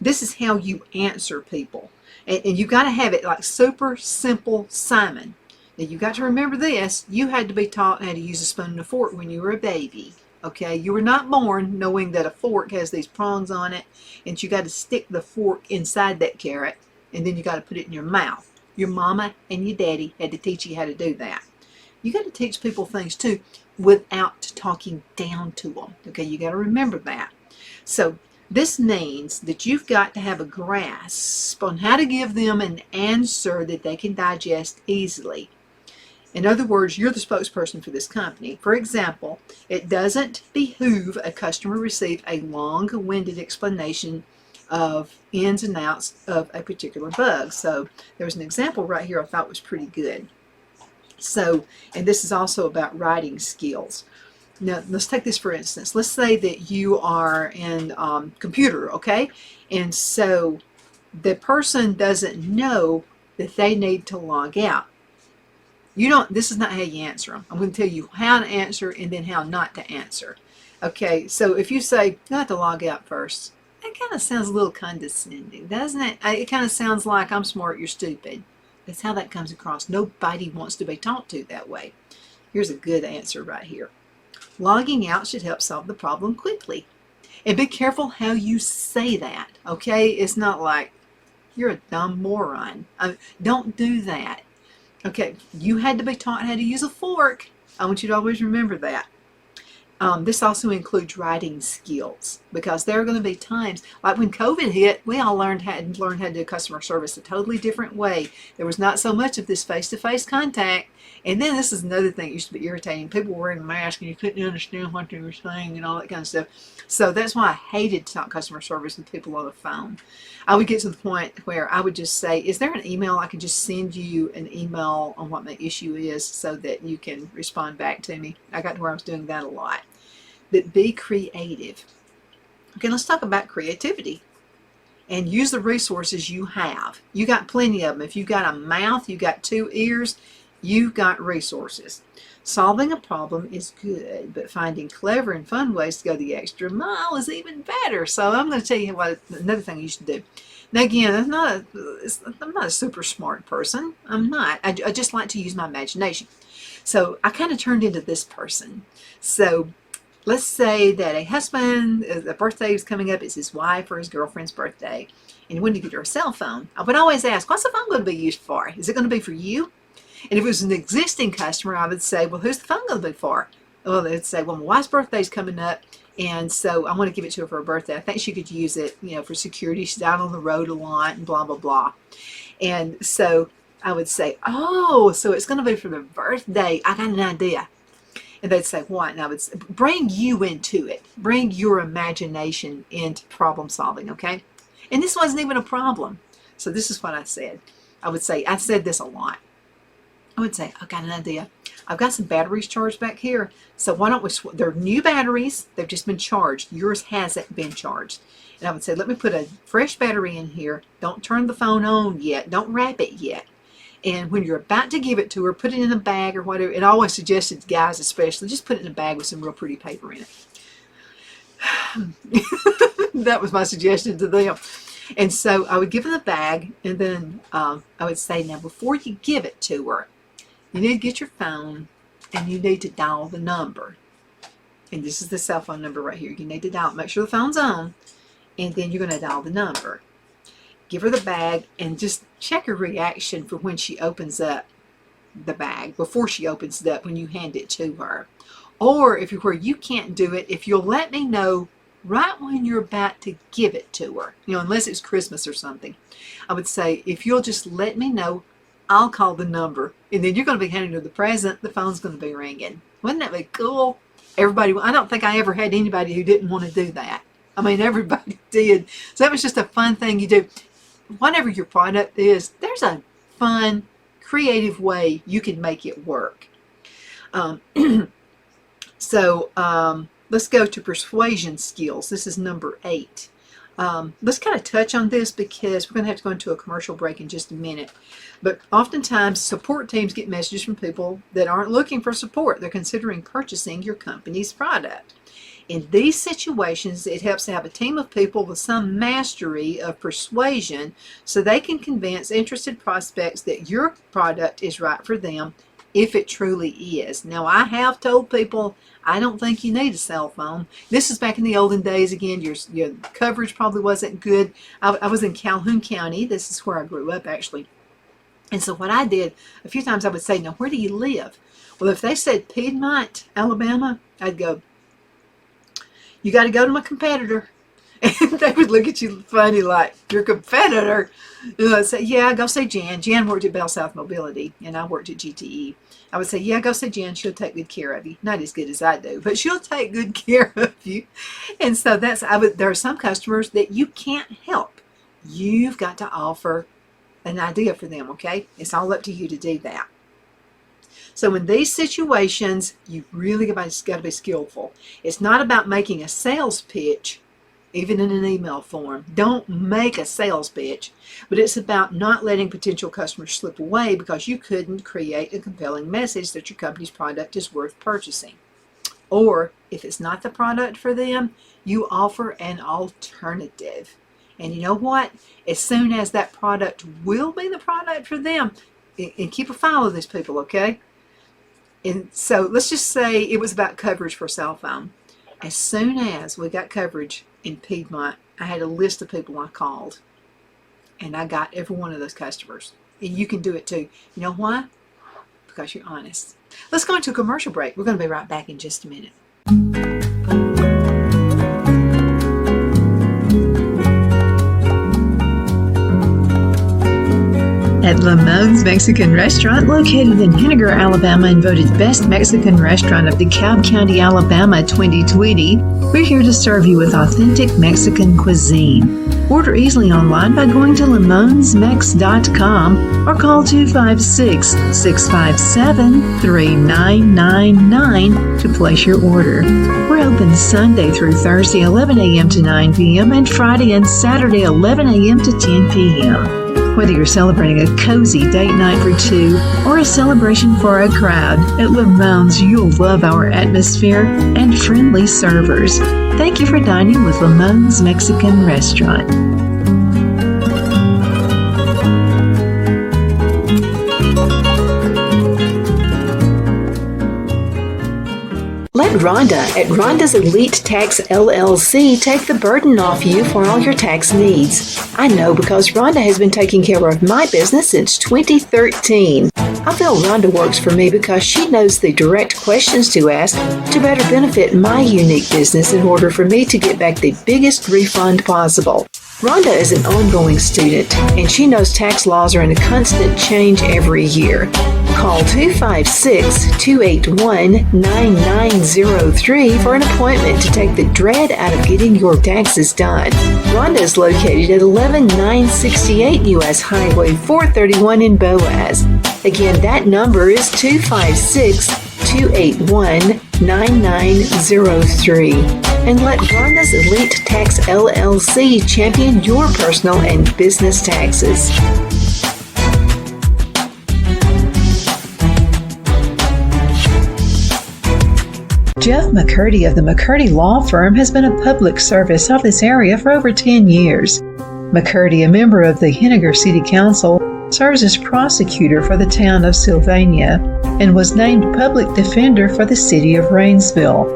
this is how you answer people. And you've got to have it like super simple Simon. Now, you've got to remember this. You had to be taught how to use a spoon and a fork when you were a baby. Okay, you were not born knowing that a fork has these prongs on it, and you got to stick the fork inside that carrot, and then you got to put it in your mouth. Your mama and your daddy had to teach you how to do that. You got to teach people things too without talking down to them. Okay, you got to remember that. So this means that you've got to have a grasp on how to give them an answer that they can digest easily. In other words, you're the spokesperson for this company. For example, it doesn't behoove a customer receive a long-winded explanation of ins and outs of a particular bug. So there's an example right here I thought was pretty good. So, and this is also about writing skills. Now, let's take this for instance. Let's say that you are in computer, okay? And so the person doesn't know that they need to log out. This is not how you answer them. I'm going to tell you how to answer and then how not to answer. Okay, so if you say, you have to log out first, that kind of sounds a little condescending, doesn't it? It kind of sounds like I'm smart, you're stupid. That's how that comes across. Nobody wants to be talked to that way. Here's a good answer right here. Logging out should help solve the problem quickly. And be careful how you say that, okay? It's not like, you're a dumb moron. Don't do that. Okay, you had to be taught how to use a fork. I want you to always remember that. This also includes writing skills because there are going to be times, like when COVID hit, we all learned how to do customer service a totally different way. There was not so much of this face-to-face contact. And then this is another thing that used to be irritating. People were wearing masks and you couldn't understand what they were saying and all that kind of stuff. So that's why I hated to talk customer service with people on the phone. I would get to the point where I would just say, is there an email I can just send you an email on what my issue is so that you can respond back to me? I got to where I was doing that a lot. But be creative. Okay, let's talk about creativity. And use the resources you have. You got plenty of them. If you've got a mouth, you've got 2 ears, you've got resources. Solving a problem is good, but finding clever and fun ways to go the extra mile is even better. So I'm going to tell you another thing you should do. Now again, I'm not a super smart person. I'm not. I just like to use my imagination. So I kind of turned into this person. So let's say that a husband, the birthday is coming up, it's his wife or his girlfriend's birthday, and he wanted to get her a cell phone. I would always ask, what's the phone going to be used for? Is it going to be for you? And if it was an existing customer, I would say, well, who's the phone going to be for? Well, they'd say, well, my wife's birthday's coming up, and so I want to give it to her for her birthday. I think she could use it, for security. She's out on the road a lot and blah, blah, blah. And so I would say, oh, so it's going to be for the birthday. I got an idea. And they'd say, what? And I would say, bring you into it. Bring your imagination into problem solving, okay? And this wasn't even a problem. So this is what I said. I said this a lot. I would say, I've got an idea. I've got some batteries charged back here. So why don't we, they're new batteries. They've just been charged. Yours hasn't been charged. And I would say, let me put a fresh battery in here. Don't turn the phone on yet. Don't wrap it yet. And when you're about to give it to her, put it in a bag or whatever. It always suggested, guys especially, just put it in a bag with some real pretty paper in it. That was my suggestion to them. And so I would give her the bag, and then I would say, now before you give it to her, you need to get your phone and you need to dial the number. And this is the cell phone number right here. You need to dial it. Make sure the phone's on, and then you're going to dial the number. Give her the bag and just check her reaction for when she opens up the bag, before she opens it up, when you hand it to her. Or if you're where you can't do it, if you'll let me know right when you're about to give it to her, unless it's Christmas or something, I would say, if you'll just let me know, I'll call the number, and then you're going to be handing her the present. The phone's going to be ringing. Wouldn't that be cool? Everybody, I don't think I ever had anybody who didn't want to do that. I mean, everybody did. So that was just a fun thing you do. Whatever your product is, there's a fun, creative way you can make it work. Let's go to persuasion skills. This is number 8. Let's kind of touch on this because we're going to have to go into a commercial break in just a minute. But oftentimes, support teams get messages from people that aren't looking for support. They're considering purchasing your company's product. In these situations, it helps to have a team of people with some mastery of persuasion so they can convince interested prospects that your product is right for them, if it truly is. Now, I have told people, I don't think you need a cell phone. This is back in the olden days. Again, your coverage probably wasn't good. I was in Calhoun County. This is where I grew up, actually. And so what I did, a few times I would say, now, where do you live? Well, if they said Piedmont, Alabama, I'd go, you got to go to my competitor. And they would look at you funny like, your competitor? And I'd say, yeah, go see Jan. Jan worked at Bell South Mobility, and I worked at GTE. I would say, yeah, go see Jan. She'll take good care of you. Not as good as I do, but she'll take good care of you. And so there are some customers that you can't help. You've got to offer an idea for them, okay? It's all up to you to do that. So in these situations, you really got to be skillful. It's not about making a sales pitch, even in an email form. Don't make a sales pitch, but it's about not letting potential customers slip away because you couldn't create a compelling message that your company's product is worth purchasing. Or if it's not the product for them, you offer an alternative. And you know what? As soon as that product will be the product for them, and keep a file of these people, okay? And so let's just say it was about coverage for a cell phone. As soon as we got coverage in Piedmont, I had a list of people I called, and I got every one of those customers. And you can do it too. You know why? Because you're honest. Let's go into a commercial break. We're going to be right back in just a minute. At Lamone's Mexican Restaurant, located in Henniger, Alabama, and voted Best Mexican Restaurant of DeKalb County, Alabama 2020, we're here to serve you with authentic Mexican cuisine. Order easily online by going to lamonsmex.com or call 256-657-3999 to place your order. We're open Sunday through Thursday, 11 a.m. to 9 p.m. and Friday and Saturday, 11 a.m. to 10 p.m. Whether you're celebrating a cozy date night for two or a celebration for a crowd, at Lamone's you'll love our atmosphere and friendly servers. Thank you for dining with Lamone's Mexican Restaurant. Let Rhonda at Rhonda's Elite Tax LLC take the burden off you for all your tax needs. I know because Rhonda has been taking care of my business since 2013. I feel Rhonda works for me because she knows the direct questions to ask to better benefit my unique business in order for me to get back the biggest refund possible. Rhonda is an ongoing student, and she knows tax laws are in a constant change every year. Call 256-281-9903 for an appointment to take the dread out of getting your taxes done. Rhonda is located at 11968 U.S. Highway 431 in Boaz. Again, that number is 256-281-9903. And let Rhonda's Elite Tax LLC champion your personal and business taxes. Jeff McCurdy of the McCurdy Law Firm has been a public service of this area for over 10 years. McCurdy, a member of the Henniger City Council, serves as prosecutor for the town of Sylvania and was named public defender for the city of Rainsville.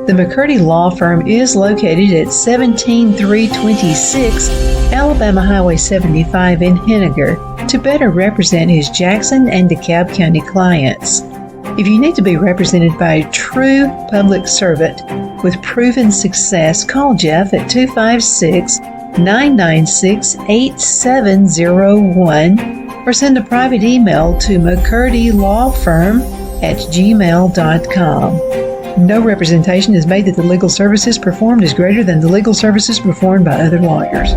The McCurdy Law Firm is located at 17326 Alabama Highway 75 in Henniger to better represent his Jackson and DeKalb County clients. If you need to be represented by a true public servant with proven success, call Jeff at 256-996-8701 or send a private email to mccurdylawfirm@gmail.com. No representation is made that the legal services performed is greater than the legal services performed by other lawyers.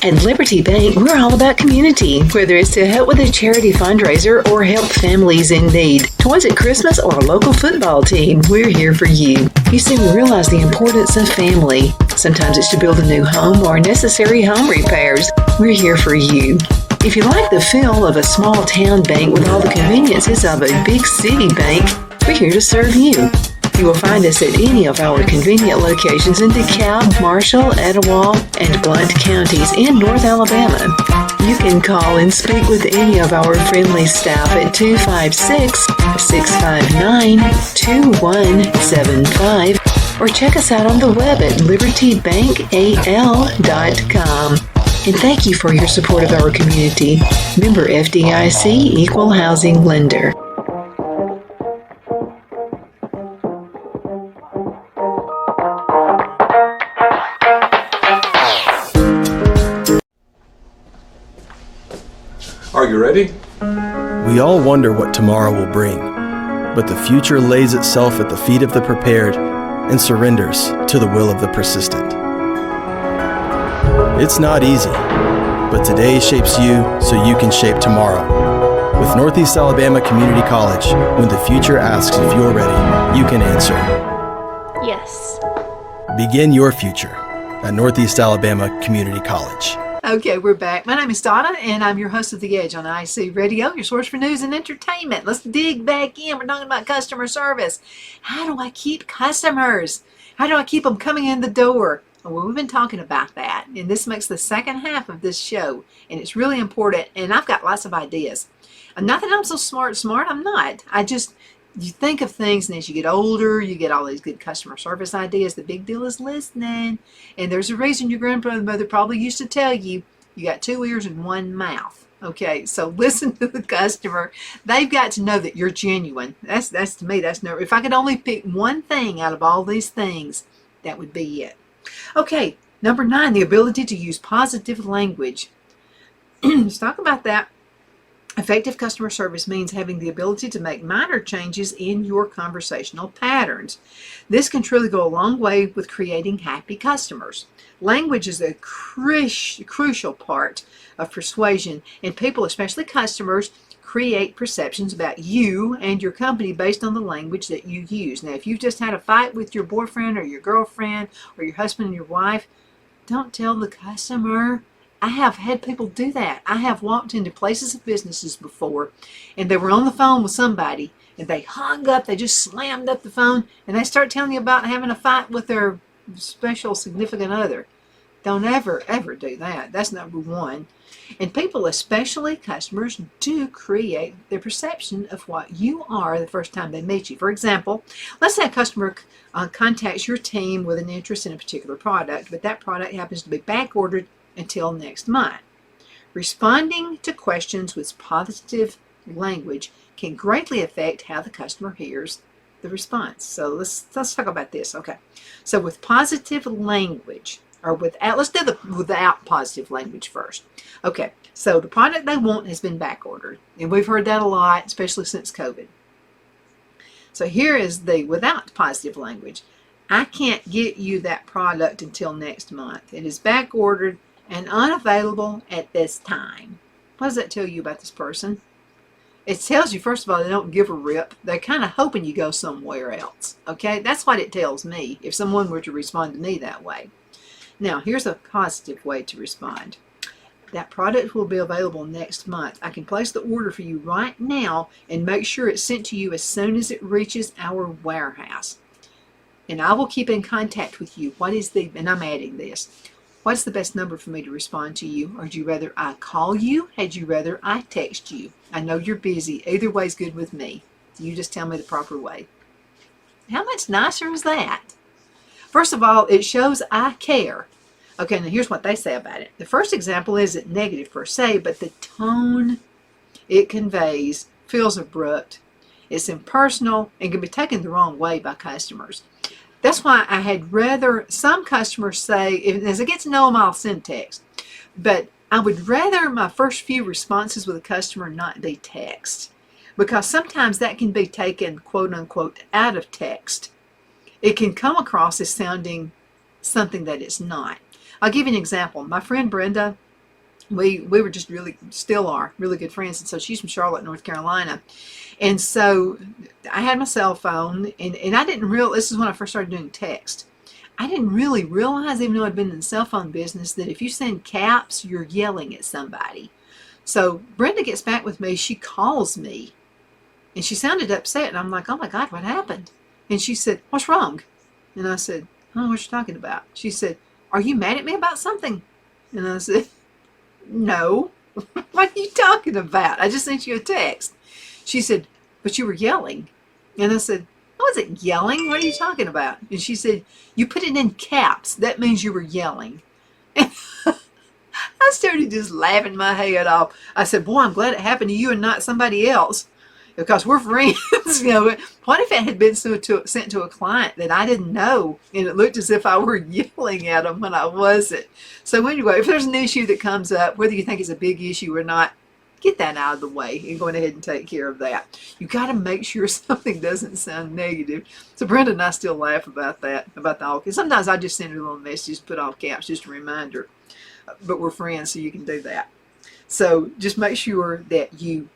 At Liberty Bank, we're all about community, whether it's to help with a charity fundraiser or help families in need. Toys at Christmas or a local football team, we're here for you. You see, we realize the importance of family. Sometimes it's to build a new home or necessary home repairs. We're here for you. If you like the feel of a small town bank with all the conveniences of a big city bank, we're here to serve you. You will find us at any of our convenient locations in DeKalb, Marshall, Etowah, and Blount counties in North Alabama. You can call and speak with any of our friendly staff at 256-659-2175 or check us out on the web at libertybankal.com. And thank you for your support of our community. Member FDIC Equal Housing Lender. Are you ready? We all wonder what tomorrow will bring, but the future lays itself at the feet of the prepared and surrenders to the will of the persistent. It's not easy, but today shapes you so you can shape tomorrow. With Northeast Alabama Community College, when the future asks if you're ready, you can answer. Yes. Begin your future at Northeast Alabama Community College. Okay, we're back. My name is Donna, and I'm your host of The Edge on IC Radio, your source for news and entertainment. Let's dig back in. We're talking about customer service. How do I keep customers? How do I keep them coming in the door? Well, we've been talking about that, and this makes the second half of this show, and it's really important, and I've got lots of ideas. Not that I'm so smart, I'm not. You think of things, and as you get older, you get all these good customer service ideas. The big deal is listening. And there's a reason your grandmother probably used to tell you, you got 2 ears and 1 mouth. Okay, so listen to the customer. They've got to know that you're genuine. That's to me, that's no. If I could only pick one thing out of all these things, that would be it. Okay, number 9, the ability to use positive language. Let's talk about that. Effective customer service means having the ability to make minor changes in your conversational patterns. This can truly go a long way with creating happy customers. Language is a crucial part of persuasion, and people, especially customers, create perceptions about you and your company based on the language that you use. Now, if you've just had a fight with your boyfriend or your girlfriend or your husband and your wife, don't tell the customer. I have had people do that. I have walked into places of businesses before, and they were on the phone with somebody, and they hung up, they just slammed up the phone, and they start telling you about having a fight with their special significant other. Don't ever do that. That's number 1. And people, especially customers, do create their perception of what you are the first time they meet you. For example, let's say a customer contacts your team with an interest in a particular product, but that product happens to be back ordered until next month. Responding to questions with positive language can greatly affect how the customer hears the response. So let's talk about this. Okay. So with positive language, or without, let's do the without positive language first. Okay. So the product they want has been back ordered, and we've heard that a lot, especially since COVID. So here is the without positive language. I can't get you that product until next month. It is back ordered and unavailable at this time. What does that tell you about this person? It tells you, first of all, they don't give a rip. They're kind of hoping you go somewhere else. Okay? That's what it tells me if someone were to respond to me that way. Now, here's a positive way to respond. That product will be available next month. I can place the order for you right now and make sure it's sent to you as soon as it reaches our warehouse. And I will keep in contact with you. And I'm adding this. What's the best number for me to respond to you? Or would you rather I call you? Would you rather I text you? I know you're busy. Either way is good with me. You just tell me the proper way. How much nicer is that? First of all, it shows I care. Okay, now here's what they say about it. The first example isn't negative per se, but the tone it conveys feels abrupt. It's impersonal and can be taken the wrong way by customers. That's why I had rather, some customers say, as I get to know them, I'll send text. But I would rather my first few responses with a customer not be text. Because sometimes that can be taken, quote unquote, out of text. It can come across as sounding something that it's not. I'll give you an example. My friend Brenda, we were just still are really good friends. And so she's from Charlotte, North Carolina. And so I had my cell phone, and I didn't realize, this is when I first started doing text. I didn't really realize, even though I'd been in the cell phone business, that if you send caps, you're yelling at somebody. So Brenda gets back with me. She calls me, and she sounded upset. And I'm like, oh my God, what happened? And she said, what's wrong? And I said, I don't know what you're talking about. She said, are you mad at me about something? And I said, no. What are you talking about? I just sent you a text. She said, but you were yelling. And I said, I wasn't yelling. What are you talking about? And she said, you put it in caps. That means you were yelling. And I started just laughing my head off. I said, boy, I'm glad it happened to you and not somebody else, because we're friends. What if it had been sent to a client that I didn't know, and it looked as if I were yelling at them when I wasn't? So anyway, if there's an issue that comes up, whether you think it's a big issue or not, get that out of the way and go ahead and take care of that. You got to make sure something doesn't sound negative. So Brenda and I still laugh about that, about the all caps. Sometimes I just send her a little message, put all caps, just a reminder. But we're friends, so you can do that. So just make sure that you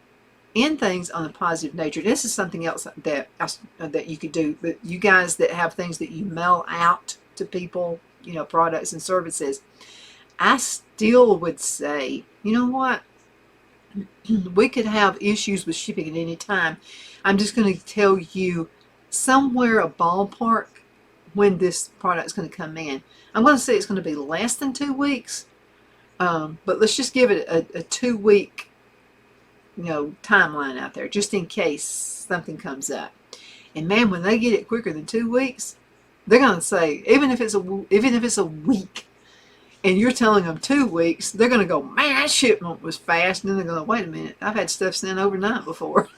end things on a positive nature. This is something else that you could do. But you guys that have things that you mail out to people, products and services, I still would say, you know what? We could have issues with shipping at any time. I'm just going to tell you somewhere a ballpark when this product's going to come in. I'm going to say it's going to be less than 2 weeks, but let's just give it a 2-week timeline out there, just in case something comes up. And man, when they get it quicker than 2 weeks, they're going to say, even if it's a week, and you're telling them 2 weeks, they're going to go, man, that shipment was fast. And then they're going, wait a minute, I've had stuff sent overnight before.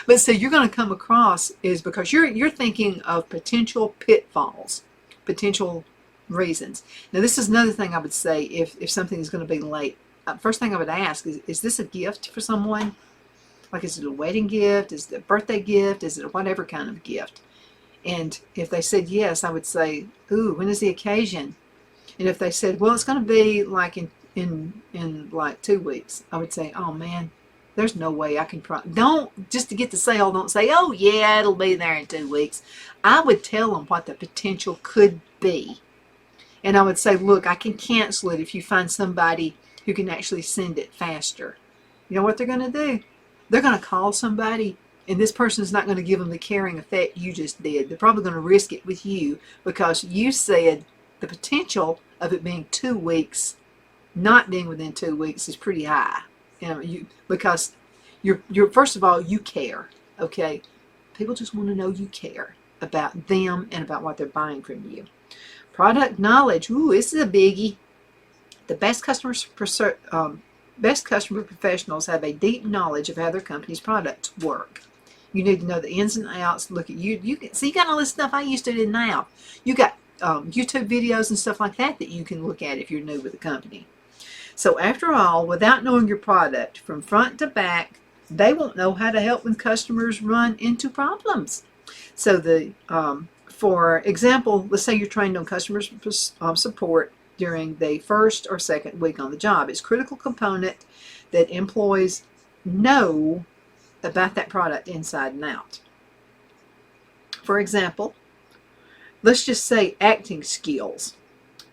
But so you're going to come across is because you're thinking of potential pitfalls, potential reasons. Now, this is another thing I would say if something is going to be late. First thing I would ask is this a gift for someone? Like, is it a wedding gift? Is it a birthday gift? Is it a whatever kind of gift? And if they said yes, I would say, ooh, when is the occasion? And if they said, well, it's going to be like in like 2 weeks, I would say, oh man, there's no way I can don't, just to get the sale, don't say, oh yeah, it'll be there in 2 weeks. I would tell them what the potential could be. And I would say, look, I can cancel it if you find somebody who can actually send it faster. You know what they're going to do? They're going to call somebody, and this person is not going to give them the caring effect you just did. They're probably going to risk it with you because you said the potential of it being 2 weeks, not being within 2 weeks, is pretty high. Because you're first of all, you care. Okay, people just want to know you care about them and about what they're buying from you. Product knowledge. Ooh, this is a biggie. The best customer professionals have a deep knowledge of how their company's products work. You need to know the ins and outs. Look at you. You got all this stuff I used to do now. You got YouTube videos and stuff like that you can look at if you're new with the company. So after all, without knowing your product from front to back, they won't know how to help when customers run into problems. So for example, let's say you're trained on customer support during the first or second week on the job. It's a critical component that employees know about that product inside and out. For example, let's just say acting skills,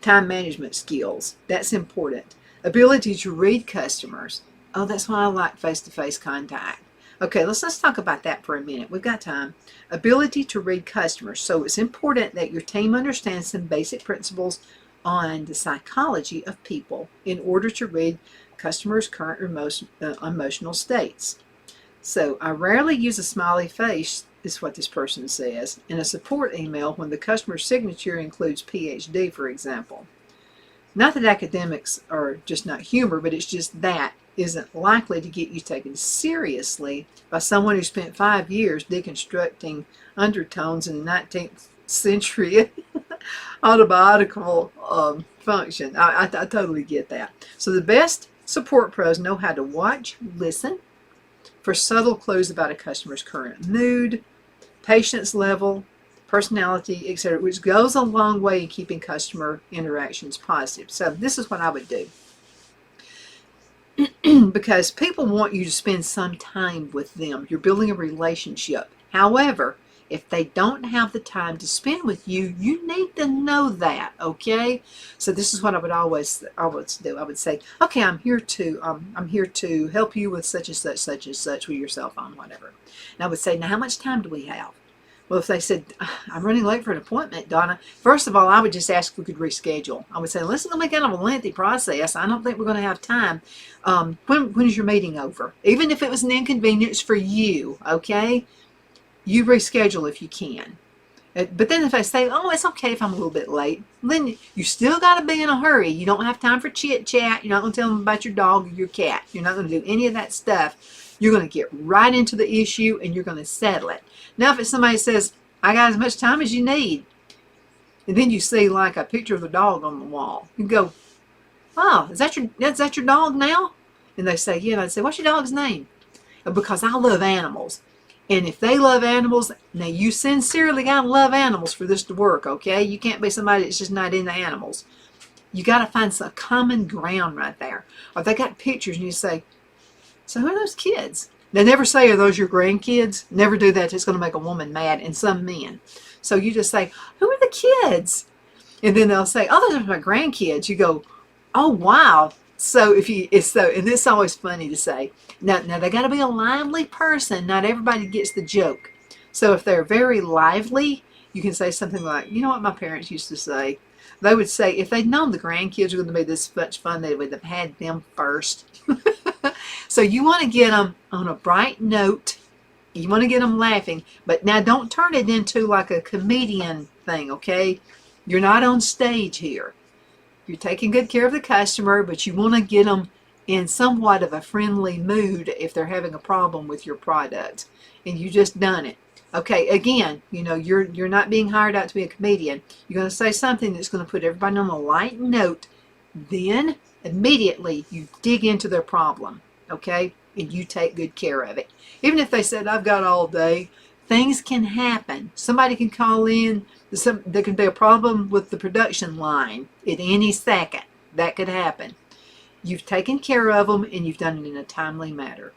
time management skills. That's important. Ability to read customers. Oh, that's why I like face-to-face contact. Okay, let's talk about that for a minute. We've got time. Ability to read customers. So it's important that your team understands some basic principles on the psychology of people in order to read customers' current or emotional states. So I rarely use a smiley face, is what this person says, in a support email when the customer's signature includes PhD, for example. Not that academics are just not humor, but it's just that isn't likely to get you taken seriously by someone who spent 5 years deconstructing undertones in the 19th century autobiographical function. I totally get that. So the best support pros know how to watch, listen for subtle clues about a customer's current mood, patience level, personality, etc., which goes a long way in keeping customer interactions positive. So this is what I would do. Because people want you to spend some time with them. You're building a relationship. However, if they don't have the time to spend with you, you need to know that, okay? So this is what I would always do. I would say, okay, I'm here to help you with such and such with your cell phone, whatever. And I would say, now how much time do we have? Well, if they said, I'm running late for an appointment, Donna, first of all, I would just ask if we could reschedule. I would say, this is going to be kind of a lengthy process. I don't think we're going to have time. When is your meeting over? Even if it was an inconvenience for you, okay? You reschedule if you can. But then if I say, it's okay if I'm a little bit late, then you still got to be in a hurry. You don't have time for chit-chat. You're not going to tell them about your dog or your cat. You're not going to do any of that stuff. You're going to get right into the issue and you're going to settle it. Now, if it's somebody says, I got as much time as you need, and then you see like a picture of the dog on the wall, you go, oh, is that your dog now? And they say, yeah. And I say, what's your dog's name? Because I love animals. And if they love animals, now you sincerely got to love animals for this to work, okay? You can't be somebody that's just not into animals. You got to find some common ground right there. Or they got pictures and you say, so who are those kids? They never say, are those your grandkids? Never do that. It's going to make a woman mad, and some men. So you just say, who are the kids? And then they'll say, oh, those are my grandkids. You go, oh, wow. So and it's always funny to say. Now they got to be a lively person. Not everybody gets the joke. So if they're very lively, you can say something like, you know what my parents used to say? They would say, if they'd known the grandkids were going to be this much fun, they would have had them first. So you want to get them on a bright note. You want to get them laughing. But now don't turn it into like a comedian thing, okay? You're not on stage here. You're taking good care of the customer, but you want to get them in somewhat of a friendly mood if they're having a problem with your product. And you just done it. Okay, again, you're not being hired out to be a comedian. You're going to say something that's going to put everybody on a light note. Then immediately you dig into their problem, okay? And you take good care of it. Even if they said, I've got all day, things can happen. Somebody can call in. There can be a problem with the production line at any second. That could happen. You've taken care of them and you've done it in a timely manner.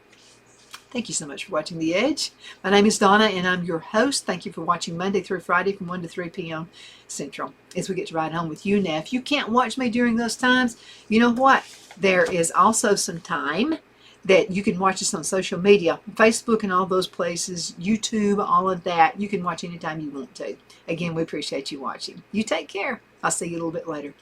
Thank you so much for watching The Edge. My name is Donna and I'm your host. Thank you for watching Monday through Friday from 1 to 3 p.m. Central as we get to ride home with you. Now, if you can't watch me during those times, you know what? There is also some time that you can watch us on social media, Facebook and all those places, YouTube, all of that. You can watch anytime you want to. Again, we appreciate you watching. You take care. I'll see you a little bit later.